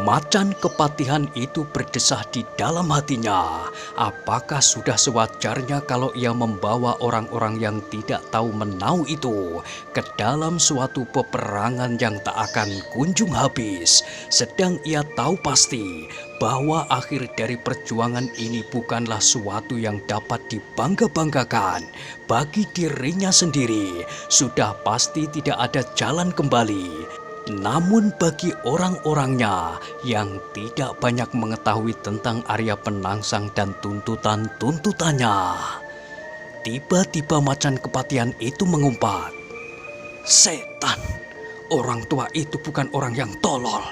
Macan kepatihan itu berdesah di dalam hatinya. Apakah sudah sewajarnya kalau ia membawa orang-orang yang tidak tahu menau itu ke dalam suatu peperangan yang tak akan kunjung habis, sedang ia tahu pasti bahwa akhir dari perjuangan ini bukanlah suatu yang dapat dibangga-banggakan bagi dirinya sendiri. Sudah pasti tidak ada jalan kembali. Namun bagi orang-orangnya yang tidak banyak mengetahui tentang Arya Penangsang dan tuntutan-tuntutannya, tiba-tiba macan kepatihan itu mengumpat. "Setan, orang tua itu bukan orang yang tolol."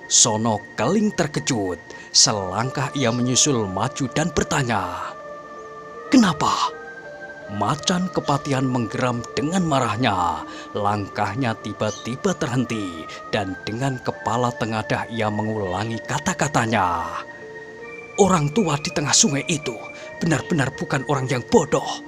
Sono Keling terkejut. Selangkah ia menyusul maju dan bertanya, Kenapa? Macan Kepatihan menggeram dengan marahnya. Langkahnya tiba-tiba terhenti dan dengan kepala tengadah ia mengulangi kata-katanya. Orang tua di tengah sungai itu benar-benar bukan orang yang bodoh.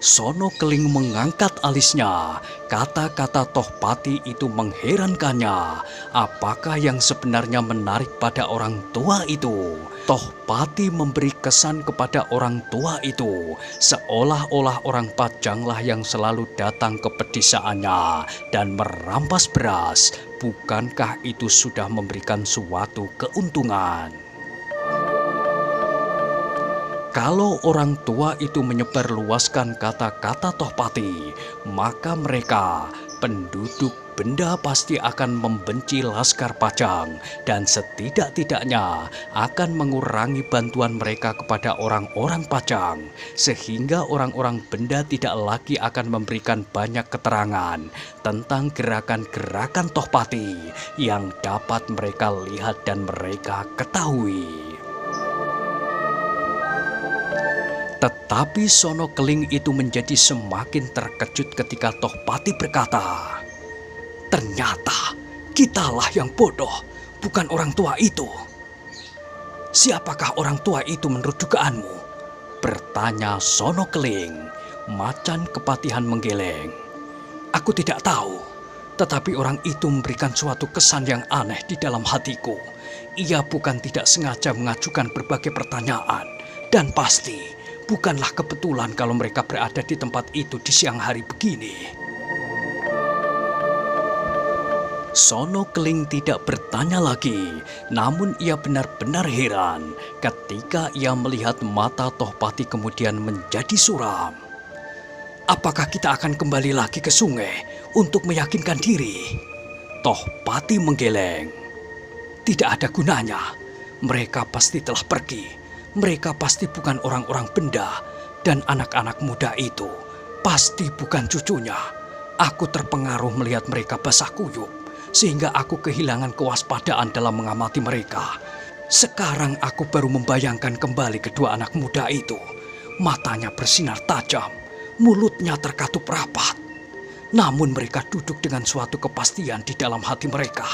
Sono Keling mengangkat alisnya. Kata-kata Tohpati itu mengherankannya. Apakah yang sebenarnya menarik pada orang tua itu? Tohpati memberi kesan kepada orang tua itu, seolah-olah orang Pajanglah yang selalu datang ke pedesaannya dan merampas beras. Bukankah itu sudah memberikan suatu keuntungan? Kalau orang tua itu menyebarluaskan kata-kata Tohpati, maka mereka, penduduk benda pasti akan membenci Laskar Pajang dan setidak-tidaknya akan mengurangi bantuan mereka kepada orang-orang Pajang, sehingga orang-orang benda tidak lagi akan memberikan banyak keterangan tentang gerakan-gerakan Tohpati yang dapat mereka lihat dan mereka ketahui. Tetapi Sono Keling itu menjadi semakin terkejut ketika Tohpati berkata, "Ternyata kitalah yang bodoh, bukan orang tua itu." "Siapakah orang tua itu menurut dugaanmu?" bertanya Sono Keling. Macan Kepatihan menggeleng. "Aku tidak tahu, tetapi orang itu memberikan suatu kesan yang aneh di dalam hatiku. Ia bukan tidak sengaja mengajukan berbagai pertanyaan, dan pasti bukanlah kebetulan kalau mereka berada di tempat itu di siang hari begini." Sono Keling tidak bertanya lagi, namun ia benar-benar heran ketika ia melihat mata Tohpati kemudian menjadi suram. "Apakah kita akan kembali lagi ke sungai untuk meyakinkan diri?" Tohpati menggeleng. "Tidak ada gunanya, mereka pasti telah pergi. Mereka pasti bukan orang-orang benda, dan anak-anak muda itu pasti bukan cucunya. Aku terpengaruh melihat mereka basah kuyup, sehingga aku kehilangan kewaspadaan dalam mengamati mereka. Sekarang aku baru membayangkan kembali kedua anak muda itu. Matanya bersinar tajam, mulutnya terkatup rapat. Namun mereka duduk dengan suatu kepastian di dalam hati mereka.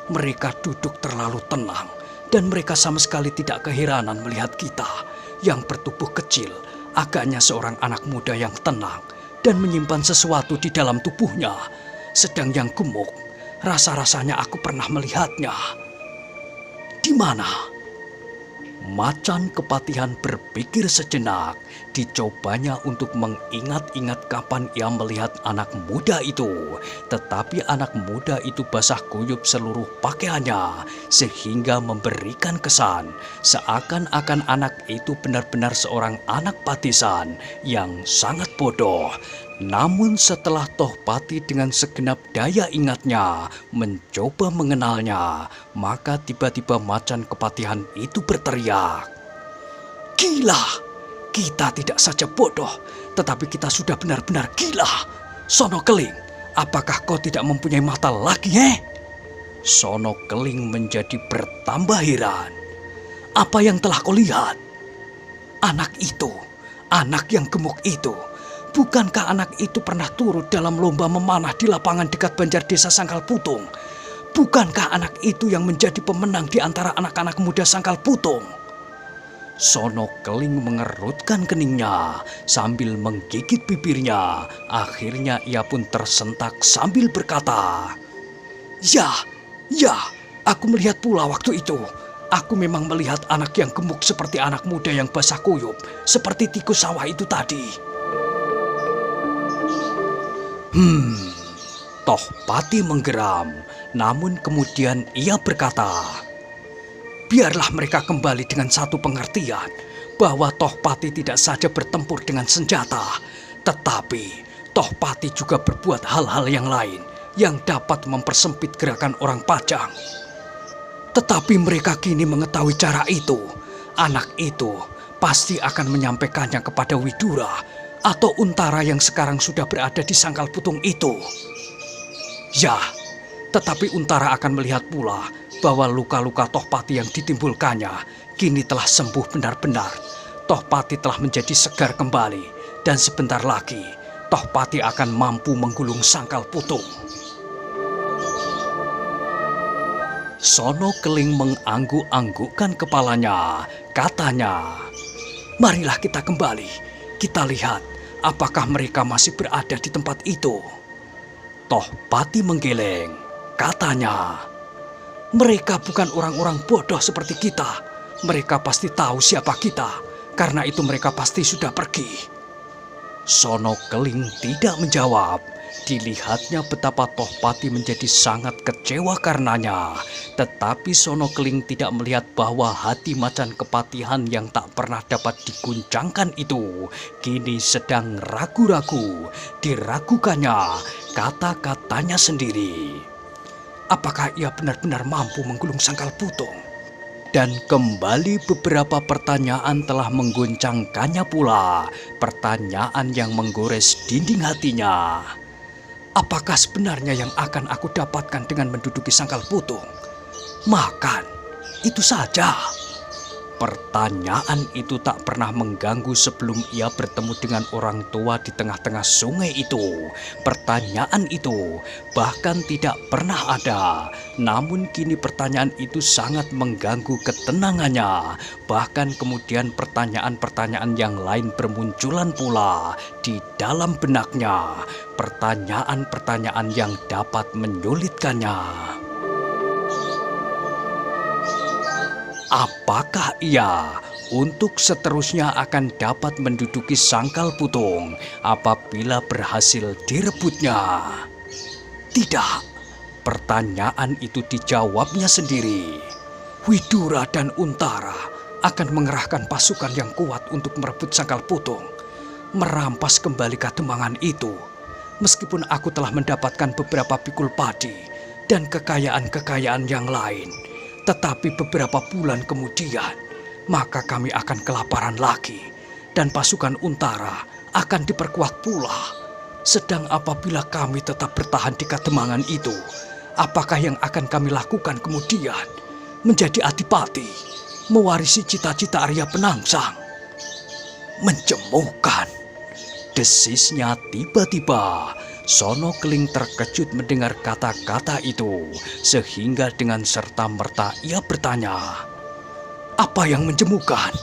Mereka duduk terlalu tenang, dan mereka sama sekali tidak keheranan melihat kita yang bertubuh kecil, agaknya seorang anak muda yang tenang dan menyimpan sesuatu di dalam tubuhnya. Sedang yang gemuk, rasa-rasanya aku pernah melihatnya." "Di mana?" Macan Kepatihan berpikir sejenak. Dicobanya untuk mengingat-ingat kapan ia melihat anak muda itu. Tetapi anak muda itu basah kuyup seluruh pakaiannya, sehingga memberikan kesan seakan-akan anak itu benar-benar seorang anak patisan yang sangat bodoh. Namun setelah Tohpati dengan segenap daya ingatnya mencoba mengenalnya, maka tiba-tiba Macan Kepatihan itu berteriak, "Gila! Kita tidak saja bodoh, tetapi kita sudah benar-benar gila. Sono Keling, apakah kau tidak mempunyai mata lagi, Sono Keling menjadi bertambah heran. "Apa yang telah kau lihat?" "Anak itu, anak yang gemuk itu. Bukankah anak itu pernah turut dalam lomba memanah di lapangan dekat Banjar Desa Sangkal Putung? Bukankah anak itu yang menjadi pemenang di antara anak-anak muda Sangkal Putung?" Sono Keling mengerutkan keningnya sambil menggigit bibirnya. Akhirnya ia pun tersentak sambil berkata, Ya, aku melihat pula waktu itu. Aku memang melihat anak yang gemuk seperti anak muda yang basah kuyup, seperti tikus sawah itu tadi." Tohpati menggeram, namun kemudian ia berkata, "Biarlah mereka kembali dengan satu pengertian bahwa Tohpati tidak saja bertempur dengan senjata, tetapi Tohpati juga berbuat hal-hal yang lain yang dapat mempersempit gerakan orang Pajang. Tetapi mereka kini mengetahui cara itu. Anak itu pasti akan menyampaikannya kepada Widura atau Untara yang sekarang sudah berada di Sangkal Putung itu. Ya, tetapi Untara akan melihat pula bahwa luka-luka Tohpati yang ditimbulkannya kini telah sembuh benar-benar. Tohpati telah menjadi segar kembali, dan sebentar lagi Tohpati akan mampu menggulung sangkal putung. Sono Keling mengangguk-anggukkan kepalanya, katanya, "Marilah kita kembali, kita lihat apakah mereka masih berada di tempat itu." Tohpati menggeleng, katanya, "Mereka bukan orang-orang bodoh seperti kita. Mereka pasti tahu siapa kita, karena itu mereka pasti sudah pergi." Sono Keling tidak menjawab. Dilihatnya betapa Tohpati menjadi sangat kecewa karenanya. Tetapi Sono Keling tidak melihat bahwa hati macan kepatihan yang tak pernah dapat diguncangkan itu kini sedang ragu-ragu. Diragukannya kata-katanya sendiri. Apakah ia benar-benar mampu menggulung sangkal putung? Dan kembali beberapa pertanyaan telah mengguncangkannya pula. Pertanyaan yang menggores dinding hatinya. Apakah sebenarnya yang akan aku dapatkan dengan menduduki sangkal putung? Makan, itu saja. Pertanyaan itu tak pernah mengganggu sebelum ia bertemu dengan orang tua di tengah-tengah sungai itu. Pertanyaan itu bahkan tidak pernah ada. Namun kini pertanyaan itu sangat mengganggu ketenangannya. Bahkan kemudian pertanyaan-pertanyaan yang lain bermunculan pula di dalam benaknya. Pertanyaan-pertanyaan yang dapat menyulitkannya. Apakah ia untuk seterusnya akan dapat menduduki sangkal putung apabila berhasil direbutnya? Tidak. Pertanyaan itu dijawabnya sendiri. Widura dan Untara akan mengerahkan pasukan yang kuat untuk merebut sangkal putung, merampas kembali kademangan itu. Meskipun aku telah mendapatkan beberapa pikul padi dan kekayaan-kekayaan yang lain, tetapi beberapa bulan kemudian, maka kami akan kelaparan lagi, dan pasukan Untara akan diperkuat pula. Sedang apabila kami tetap bertahan di kademangan itu, apakah yang akan kami lakukan kemudian? Menjadi adipati, mewarisi cita-cita Arya Penangsang. Menjemukan. Desisnya tiba-tiba. Sono Keling terkejut mendengar kata-kata itu, sehingga dengan serta-merta ia bertanya, "Apa yang menjemukan?"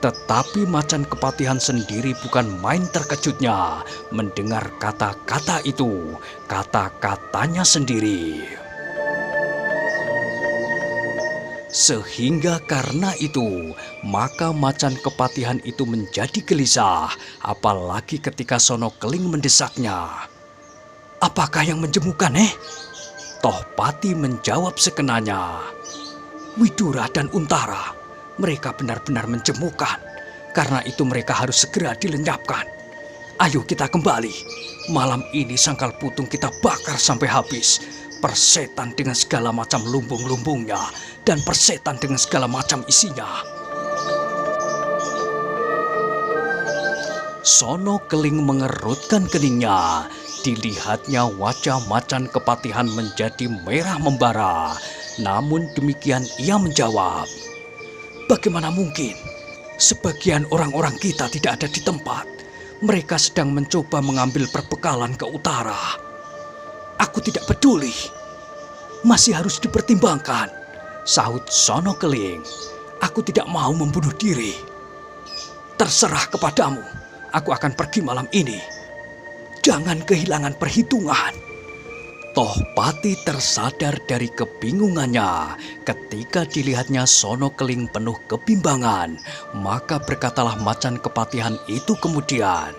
Tetapi macan kepatihan sendiri bukan main terkejutnya mendengar kata-kata itu, kata-katanya sendiri. Sehingga karena itu, maka macan kepatihan itu menjadi gelisah, apalagi ketika Sono Keling mendesaknya. "Apakah yang menjemukan, Tohpati menjawab sekenanya. "Widura dan Untara, mereka benar-benar menjemukan. Karena itu mereka harus segera dilenyapkan. Ayo kita kembali. Malam ini sangkal putung kita bakar sampai habis. Persetan dengan segala macam lumbung-lumbungnya, dan persetan dengan segala macam isinya." Sono Keling mengerutkan keningnya. Dilihatnya wajah macan kepatihan menjadi merah membara. Namun demikian ia menjawab, "Bagaimana mungkin? Sebagian orang-orang kita tidak ada di tempat. Mereka sedang mencoba mengambil perbekalan ke utara." "Aku tidak peduli. Masih harus dipertimbangkan," sahut Sono Keling. "Aku tidak mau membunuh diri." "Terserah kepadamu. Aku akan pergi malam ini. Jangan kehilangan perhitungan." Tohpati tersadar dari kebingungannya ketika dilihatnya Sono Keling penuh kebimbangan. Maka berkatalah macan kepatihan itu kemudian,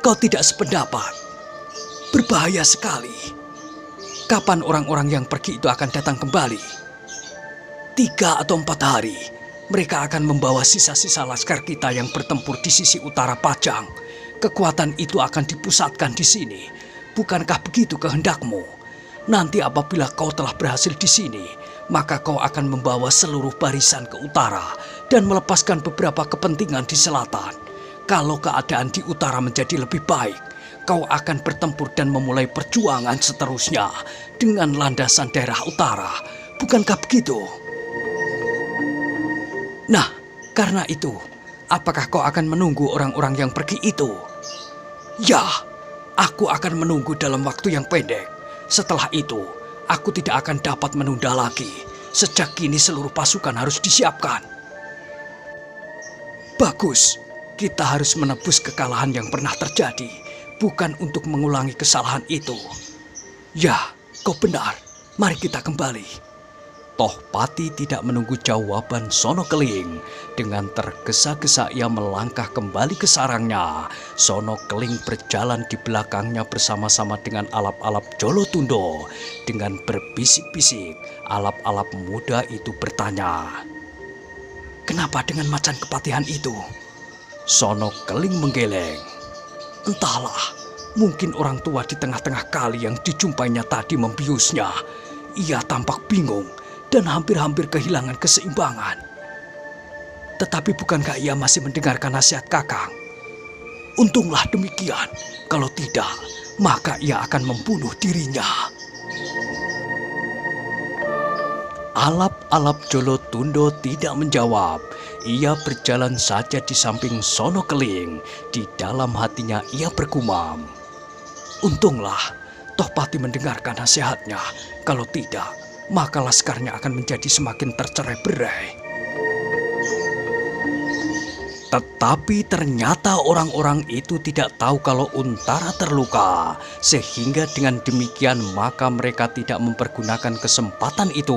"Kau tidak sependapat. Berbahaya sekali. Kapan orang-orang yang pergi itu akan datang kembali? 3 atau 4 hari, mereka akan membawa sisa-sisa laskar kita yang bertempur di sisi utara Pajang. Kekuatan itu akan dipusatkan di sini. Bukankah begitu kehendakmu? Nanti apabila kau telah berhasil di sini, maka kau akan membawa seluruh barisan ke utara dan melepaskan beberapa kepentingan di selatan. Kalau keadaan di utara menjadi lebih baik, kau akan bertempur dan memulai perjuangan seterusnya dengan landasan daerah utara. Bukankah begitu? Nah, karena itu, apakah kau akan menunggu orang-orang yang pergi itu? Ya, aku akan menunggu dalam waktu yang pendek. Setelah itu, aku tidak akan dapat menunda lagi. Sejak kini seluruh pasukan harus disiapkan. Bagus, kita harus menebus kekalahan yang pernah terjadi, bukan untuk mengulangi kesalahan itu. Ya, kau benar. Mari kita kembali. Tohpati tidak menunggu jawaban Sono Keling. Dengan tergesa-gesa ia melangkah kembali ke sarangnya. Sono Keling berjalan di belakangnya bersama-sama dengan alap-alap Jolotundo. Dengan berbisik-bisik, alap-alap muda itu bertanya, "Kenapa dengan macan kepatihan itu?" Sono Keling menggeleng. "Entahlah, mungkin orang tua di tengah-tengah kali yang dijumpainya tadi membiusnya. Ia tampak bingung dan hampir-hampir kehilangan keseimbangan. Tetapi bukankah ia masih mendengarkan nasihat Kakang? Untunglah demikian. Kalau tidak, maka ia akan membunuh dirinya." Alap-alap Jolotundo tidak menjawab. Ia berjalan saja di samping Sono Keling. Di dalam hatinya ia bergumam, "Untunglah Tohpati mendengarkan nasihatnya. Kalau tidak, maka laskarnya akan menjadi semakin tercerai-berai." Tetapi ternyata orang-orang itu tidak tahu kalau Untara terluka. Sehingga dengan demikian maka mereka tidak mempergunakan kesempatan itu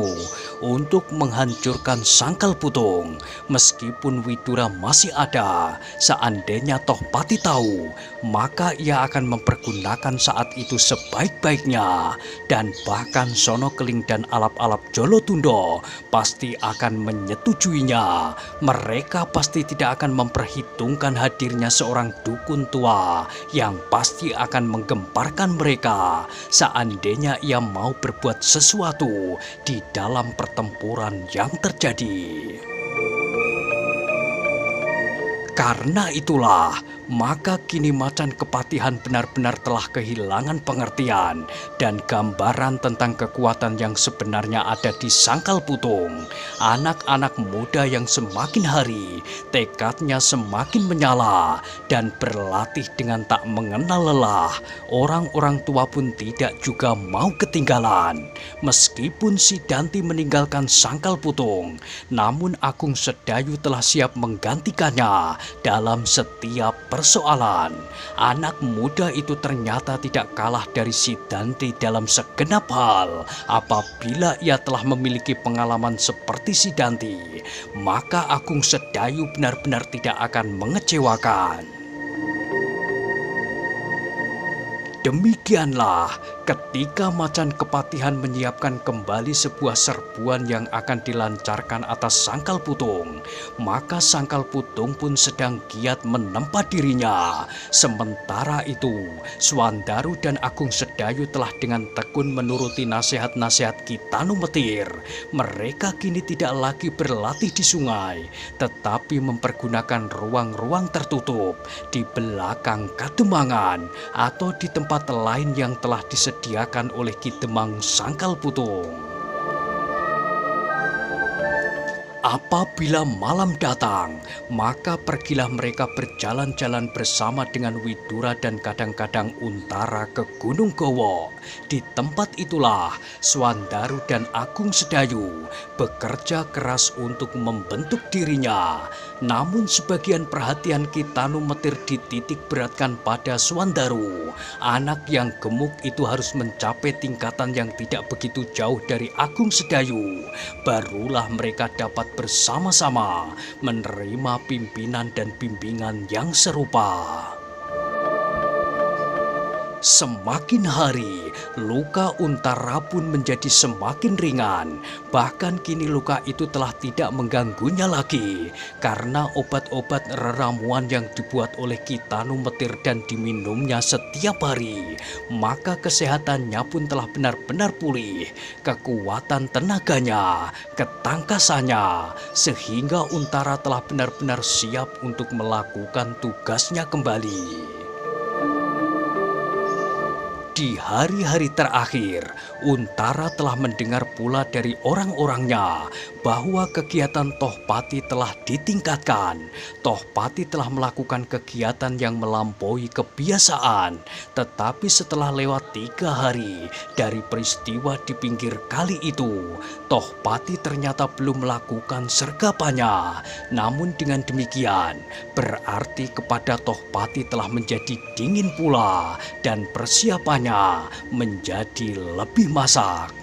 untuk menghancurkan Sangkal Putung. Meskipun Widura masih ada, seandainya Tohpati tahu, maka ia akan mempergunakan saat itu sebaik-baiknya. Dan bahkan Sono Keling dan alap-alap Jolotundo pasti akan menyetujuinya. Mereka pasti tidak akan memperhitungkan hadirnya seorang dukun tua yang pasti akan menggemparkan mereka seandainya ia mau berbuat sesuatu di dalam pertempuran yang terjadi. Karena itulah, maka kini macan kepatihan benar-benar telah kehilangan pengertian dan gambaran tentang kekuatan yang sebenarnya ada di Sangkal Putung. Anak-anak muda yang semakin hari, tekadnya semakin menyala dan berlatih dengan tak mengenal lelah. Orang-orang tua pun tidak juga mau ketinggalan. Meskipun si Danti meninggalkan Sangkal Putung, namun Agung Sedayu telah siap menggantikannya dalam setiap persoalan. Anak muda itu ternyata tidak kalah dari si Danti dalam segenap hal. Apabila ia telah memiliki pengalaman seperti si Danti, maka Agung Sedayu benar-benar tidak akan mengecewakan. Demikianlah ketika macan kepatihan menyiapkan kembali sebuah serbuan yang akan dilancarkan atas Sangkal Putung, maka Sangkal Putung pun sedang giat menempa dirinya. Sementara itu, Swandaru dan Agung Sedayu telah dengan tekun menuruti nasihat-nasihat Ki Tanumetir. Mereka kini tidak lagi berlatih di sungai, tetapi mempergunakan ruang-ruang tertutup di belakang Kademangan atau di tempat lain yang telah disediakan oleh Ki Demang Sangkal Putung. Apabila malam datang, maka pergilah mereka berjalan-jalan bersama dengan Widura dan kadang-kadang Untara ke Gunung Gowo. Di tempat itulah Swandaru dan Agung Sedayu bekerja keras untuk membentuk dirinya. Namun sebagian perhatian Ki Tanumetir dititik beratkan pada Swandaru. Anak yang gemuk itu harus mencapai tingkatan yang tidak begitu jauh dari Agung Sedayu. Barulah mereka dapat bersama-sama menerima pimpinan dan bimbingan yang serupa. Semakin hari, luka Untara pun menjadi semakin ringan. Bahkan kini luka itu telah tidak mengganggunya lagi karena obat-obat reramuan yang dibuat oleh Ki Tanumetir dan diminumnya setiap hari. Maka kesehatannya pun telah benar-benar pulih, kekuatan tenaganya, ketangkasannya, sehingga Untara telah benar-benar siap untuk melakukan tugasnya kembali. Di hari-hari terakhir, Untara telah mendengar pula dari orang-orangnya bahwa kegiatan Tohpati telah ditingkatkan. Tohpati telah melakukan kegiatan yang melampaui kebiasaan. Tetapi setelah lewat 3 hari dari peristiwa di pinggir kali itu, Tohpati ternyata belum melakukan sergapannya. Namun dengan demikian, berarti kepada Tohpati telah menjadi dingin pula dan persiapannya menjadi lebih masak.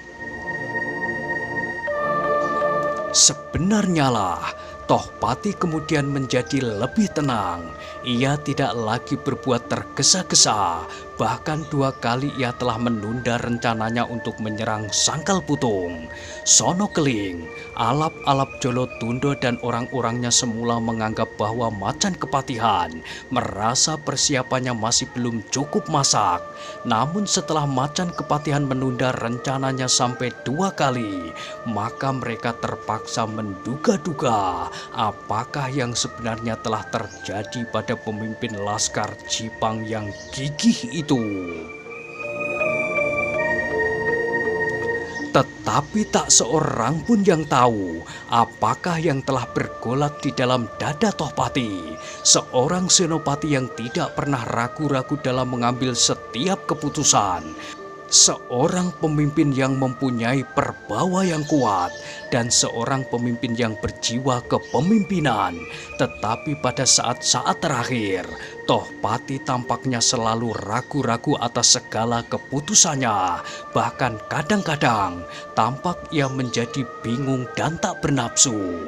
Sebenarnya lah, Tohpati kemudian menjadi lebih tenang. Ia tidak lagi berbuat tergesa-gesa. Bahkan 2 kali ia telah menunda rencananya untuk menyerang Sangkal Putung. Sono Keling, Alap-alap Jolotundo dan orang-orangnya semula menganggap bahwa Macan Kepatihan merasa persiapannya masih belum cukup masak. Namun setelah Macan Kepatihan menunda rencananya sampai 2 kali, maka mereka terpaksa menduga-duga apakah yang sebenarnya telah terjadi pada pemimpin Laskar Jipang yang gigih itu. Tetapi tak seorang pun yang tahu apakah yang telah bergolak di dalam dada Tohpati, seorang senopati yang tidak pernah ragu-ragu dalam mengambil setiap keputusan. Seorang pemimpin yang mempunyai perbawa yang kuat dan seorang pemimpin yang berjiwa kepemimpinan. Tetapi pada saat-saat terakhir, Tohpati tampaknya selalu ragu-ragu atas segala keputusannya. Bahkan kadang-kadang tampak ia menjadi bingung dan tak bernafsu.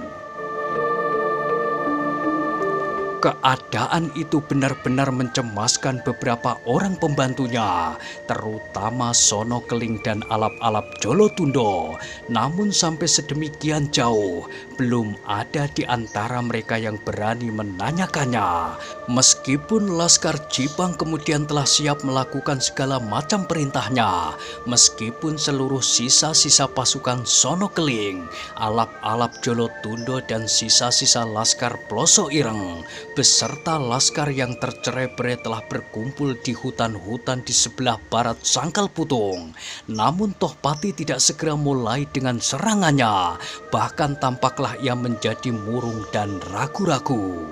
Keadaan itu benar-benar mencemaskan beberapa orang pembantunya, terutama Sono Keling dan Alap-alap Jolotundo. Namun sampai sedemikian jauh, belum ada di antara mereka yang berani menanyakannya. Meskipun Laskar Jipang kemudian telah siap melakukan segala macam perintahnya, meskipun seluruh sisa-sisa pasukan Sono Keling, Alap-alap Jolotundo dan sisa-sisa Laskar Ploso Ireng beserta laskar yang tercerai-berai telah berkumpul di hutan-hutan di sebelah barat Sangkal Putung. Namun Tohpati tidak segera mulai dengan serangannya, bahkan tampaklah ia menjadi murung dan ragu-ragu.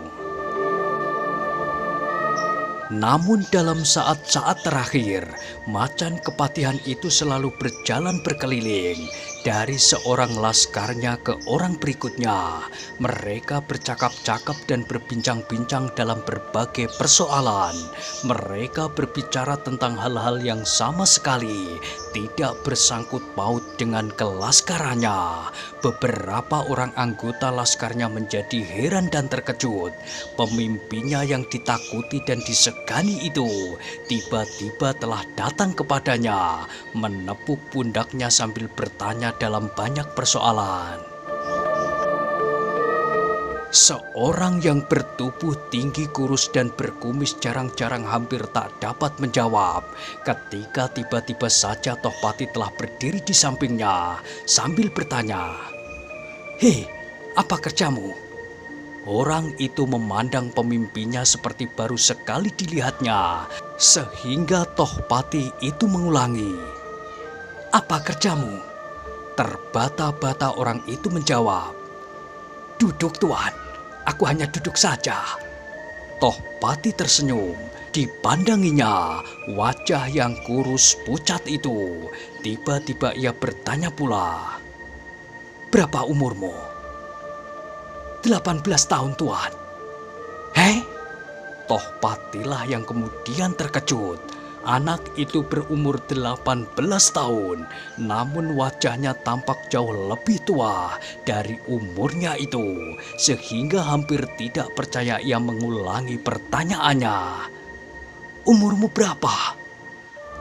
Namun dalam saat-saat terakhir, Macan Kepatihan itu selalu berjalan berkeliling dari seorang laskarnya ke orang berikutnya. Mereka bercakap-cakap dan berbincang-bincang dalam berbagai persoalan. Mereka berbicara tentang hal-hal yang sama sekali tidak bersangkut paut dengan kelaskarannya. Beberapa orang anggota laskarnya menjadi heran dan terkejut. Pemimpinnya yang ditakuti dan disegani itu tiba-tiba telah datang kepadanya, menepuk pundaknya sambil bertanya dalam banyak persoalan. Seorang yang bertubuh tinggi, kurus dan berkumis jarang-jarang hampir tak dapat menjawab ketika tiba-tiba saja Tohpati telah berdiri di sampingnya sambil bertanya, "Hei, apa kerjamu?" Orang itu memandang pemimpinnya seperti baru sekali dilihatnya, sehingga Tohpati itu mengulangi, "Apa kerjamu?" Terbata-bata orang itu menjawab, "Duduk, Tuan. Aku hanya duduk saja." Tohpati tersenyum. Dipandanginya wajah yang kurus pucat itu. Tiba-tiba ia bertanya pula, "Berapa umurmu?" 18 tahun, Tuan." "Hei?" Tohpatilah yang kemudian terkejut. Anak itu berumur 18 tahun, namun wajahnya tampak jauh lebih tua dari umurnya itu, sehingga hampir tidak percaya ia mengulangi pertanyaannya. "Umurmu berapa?"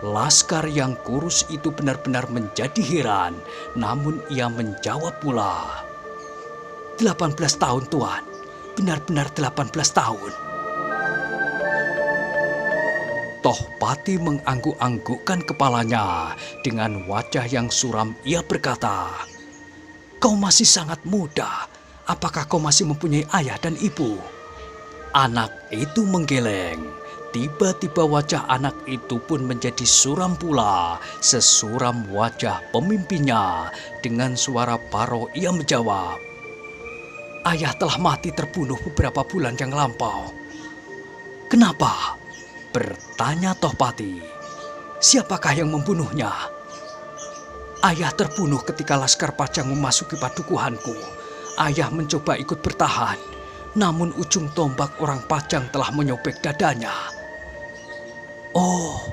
Laskar yang kurus itu benar-benar menjadi heran, namun ia menjawab pula, 18 tahun, Tuan. Benar-benar 18 tahun. Tohpati mengangguk-anggukkan kepalanya. Dengan wajah yang suram ia berkata, "Kau masih sangat muda. Apakah kau masih mempunyai ayah dan ibu?" Anak itu menggeleng. Tiba-tiba wajah anak itu pun menjadi suram pula, sesuram wajah pemimpinnya. Dengan suara parau ia menjawab, "Ayah telah mati terbunuh beberapa bulan yang lampau." "Kenapa?" bertanya Tohpati. "Siapakah yang membunuhnya?" "Ayah terbunuh ketika Laskar Pajang memasuki padukuhanku. Ayah mencoba ikut bertahan, namun ujung tombak orang Pajang telah menyobek dadanya." "Oh,"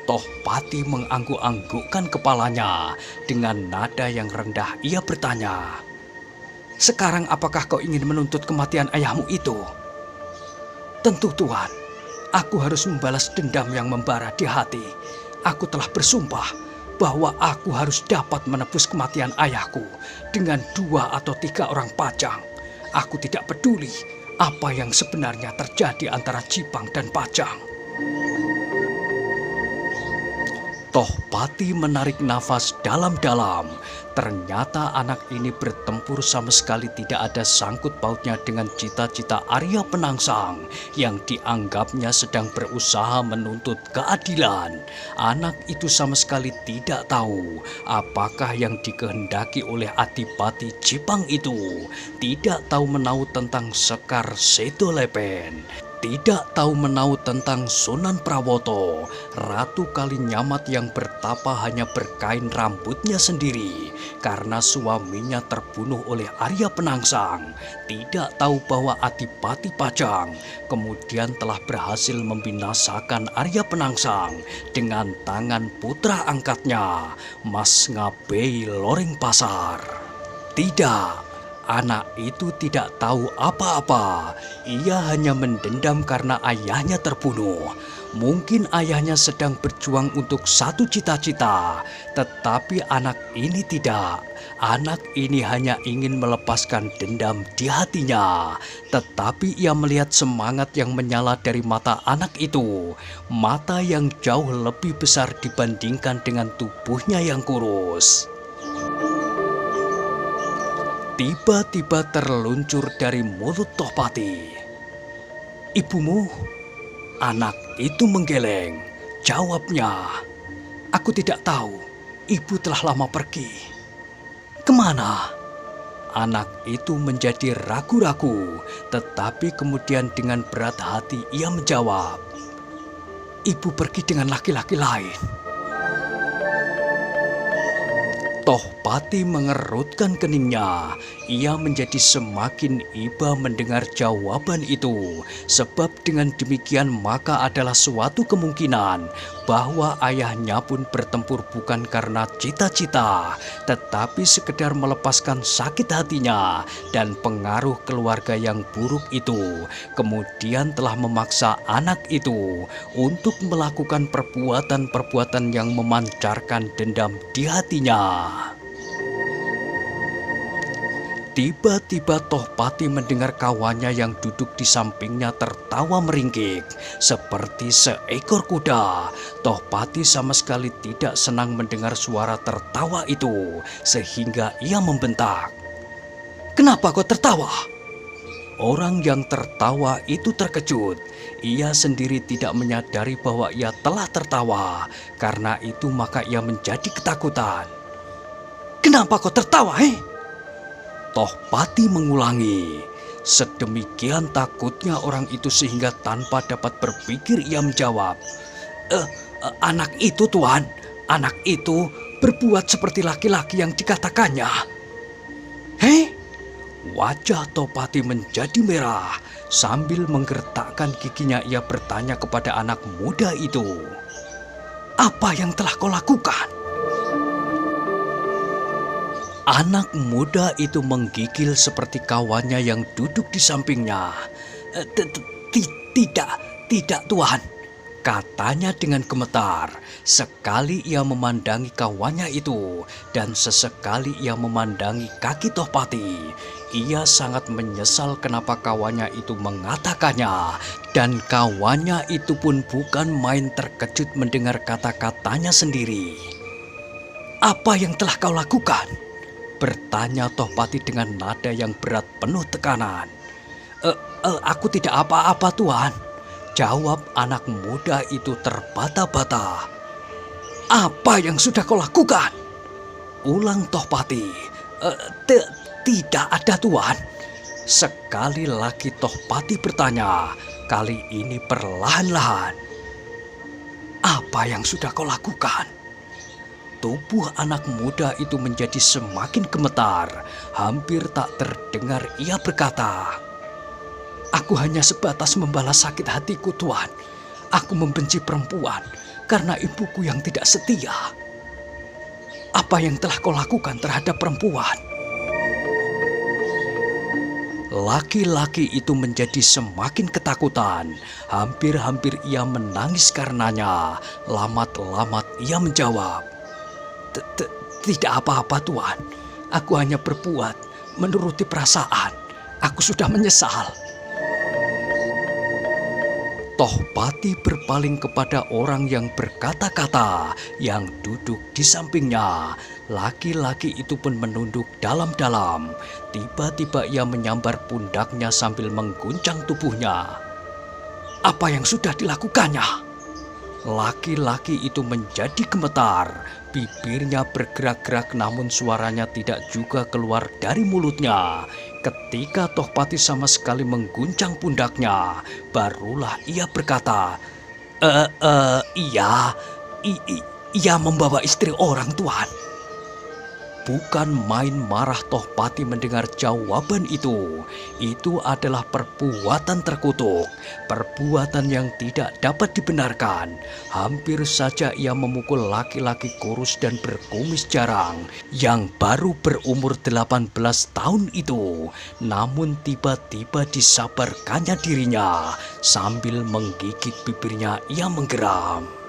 Tohpati mengangguk-anggukkan kepalanya. Dengan nada yang rendah ia bertanya, "Sekarang apakah kau ingin menuntut kematian ayahmu itu?" "Tentu Tuan, aku harus membalas dendam yang membara di hati. Aku telah bersumpah bahwa aku harus dapat menebus kematian ayahku dengan 2 atau 3 orang Pajang. Aku tidak peduli apa yang sebenarnya terjadi antara Jipang dan Pajang." Tohpati menarik nafas dalam-dalam. Ternyata anak ini bertempur sama sekali tidak ada sangkut pautnya dengan cita-cita Arya Penangsang yang dianggapnya sedang berusaha menuntut keadilan. Anak itu sama sekali tidak tahu apakah yang dikehendaki oleh Adipati Jipang itu. Tidak tahu menau tentang Sekar Sedolepen. Tidak tahu menau tentang Sunan Prawoto, Ratu Kalinyamat yang bertapa hanya berkain rambutnya sendiri karena suaminya terbunuh oleh Arya Penangsang. Tidak tahu bahwa Adipati Pajang kemudian telah berhasil membinasakan Arya Penangsang dengan tangan putra angkatnya, Mas Ngabei Loreng Pasar. Tidak. Anak itu tidak tahu apa-apa. Ia hanya mendendam karena ayahnya terbunuh. Mungkin ayahnya sedang berjuang untuk satu cita-cita, tetapi anak ini tidak. Anak ini hanya ingin melepaskan dendam di hatinya. Tetapi ia melihat semangat yang menyala dari mata anak itu. Mata yang jauh lebih besar dibandingkan dengan tubuhnya yang kurus. Tiba-tiba terluncur dari mulut Tohpati, "Ibumu?" Anak itu menggeleng. Jawabnya, "Aku tidak tahu. Ibu telah lama pergi." "Kemana?" Anak itu menjadi ragu-ragu, tetapi kemudian dengan berat hati ia menjawab, "Ibu pergi dengan laki-laki lain." Tohpati mengerutkan keningnya. Ia menjadi semakin iba mendengar jawaban itu. Sebab dengan demikian maka adalah suatu kemungkinan bahwa ayahnya pun bertempur bukan karena cita-cita, tetapi sekedar melepaskan sakit hatinya dan pengaruh keluarga yang buruk itu. Kemudian telah memaksa anak itu untuk melakukan perbuatan-perbuatan yang memancarkan dendam di hatinya. Tiba-tiba Tohpati mendengar kawannya yang duduk di sampingnya tertawa meringkik seperti seekor kuda. Tohpati sama sekali tidak senang mendengar suara tertawa itu, sehingga ia membentak, "Kenapa kau tertawa?" Orang yang tertawa itu terkejut. Ia sendiri tidak menyadari bahwa ia telah tertawa. Karena itu maka ia menjadi ketakutan. "Kenapa kau tertawa, Tohpati mengulangi. Sedemikian takutnya orang itu sehingga tanpa dapat berpikir ia menjawab, Anak itu Tuan, anak itu berbuat seperti laki-laki yang dikatakannya." "Hei?" Wajah Tohpati menjadi merah. Sambil menggertakkan giginya ia bertanya kepada anak muda itu, "Apa yang telah kau lakukan?" Anak muda itu menggigil seperti kawannya yang duduk di sampingnya. Tidak Tuan," katanya dengan gemetar. Sekali ia memandangi kawannya itu dan sesekali ia memandangi kaki Tohpati. Ia sangat menyesal kenapa kawannya itu mengatakannya. Dan kawannya itu pun bukan main terkejut mendengar kata-katanya sendiri. "Apa yang telah kau lakukan?" bertanya Tohpati dengan nada yang berat penuh tekanan. Aku tidak apa-apa Tuan. Jawab anak muda itu terbata-bata. Apa yang sudah kau lakukan? Ulang Tohpati. Tidak ada Tuan. Sekali lagi Tohpati bertanya, kali ini perlahan-lahan. Apa yang sudah kau lakukan? Tubuh anak muda itu menjadi semakin gemetar. Hampir tak terdengar ia berkata, "Aku hanya sebatas membalas sakit hatiku, Tuan. Aku membenci perempuan karena ibuku yang tidak setia." Apa yang telah kau lakukan terhadap perempuan? Laki-laki itu menjadi semakin ketakutan. Hampir-hampir ia menangis karenanya. Lamat-lamat ia menjawab, "Tidak apa-apa, Tuan. Aku hanya berbuat menuruti perasaan. Aku sudah menyesal." Tohpati berpaling kepada orang yang berkata-kata yang duduk di sampingnya. Laki-laki itu pun menunduk dalam-dalam. Tiba-tiba ia menyambar pundaknya sambil mengguncang tubuhnya. Apa yang sudah dilakukannya? Laki-laki itu menjadi gemetar. Bibirnya bergerak-gerak namun suaranya tidak juga keluar dari mulutnya. Ketika Tohpati sama sekali mengguncang pundaknya, barulah ia berkata, Iya, ia membawa istri orang, Tuan." Bukan main marah Tohpati mendengar jawaban itu. Itu adalah perbuatan terkutuk, perbuatan yang tidak dapat dibenarkan. Hampir saja ia memukul laki-laki kurus dan berkumis jarang yang baru berumur 18 tahun itu. Namun tiba-tiba disabarkannya dirinya. Sambil menggigit bibirnya ia menggeram.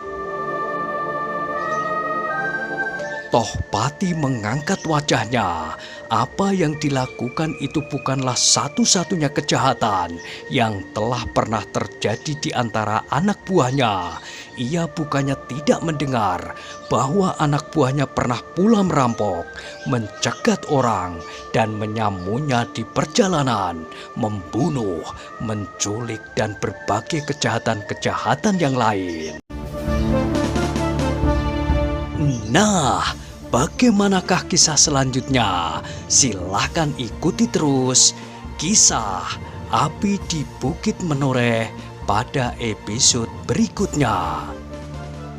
Tohpati mengangkat wajahnya. Apa yang dilakukan itu bukanlah satu-satunya kejahatan yang telah pernah terjadi di antara anak buahnya. Ia bukannya tidak mendengar bahwa anak buahnya pernah pula merampok, mencegat orang, dan menyamunya di perjalanan, membunuh, menculik, dan berbagai kejahatan-kejahatan yang lain. Nah, bagaimanakah kisah selanjutnya? Silahkan ikuti terus kisah Api di Bukit Menoreh pada episode berikutnya.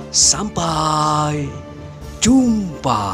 Sampai jumpa.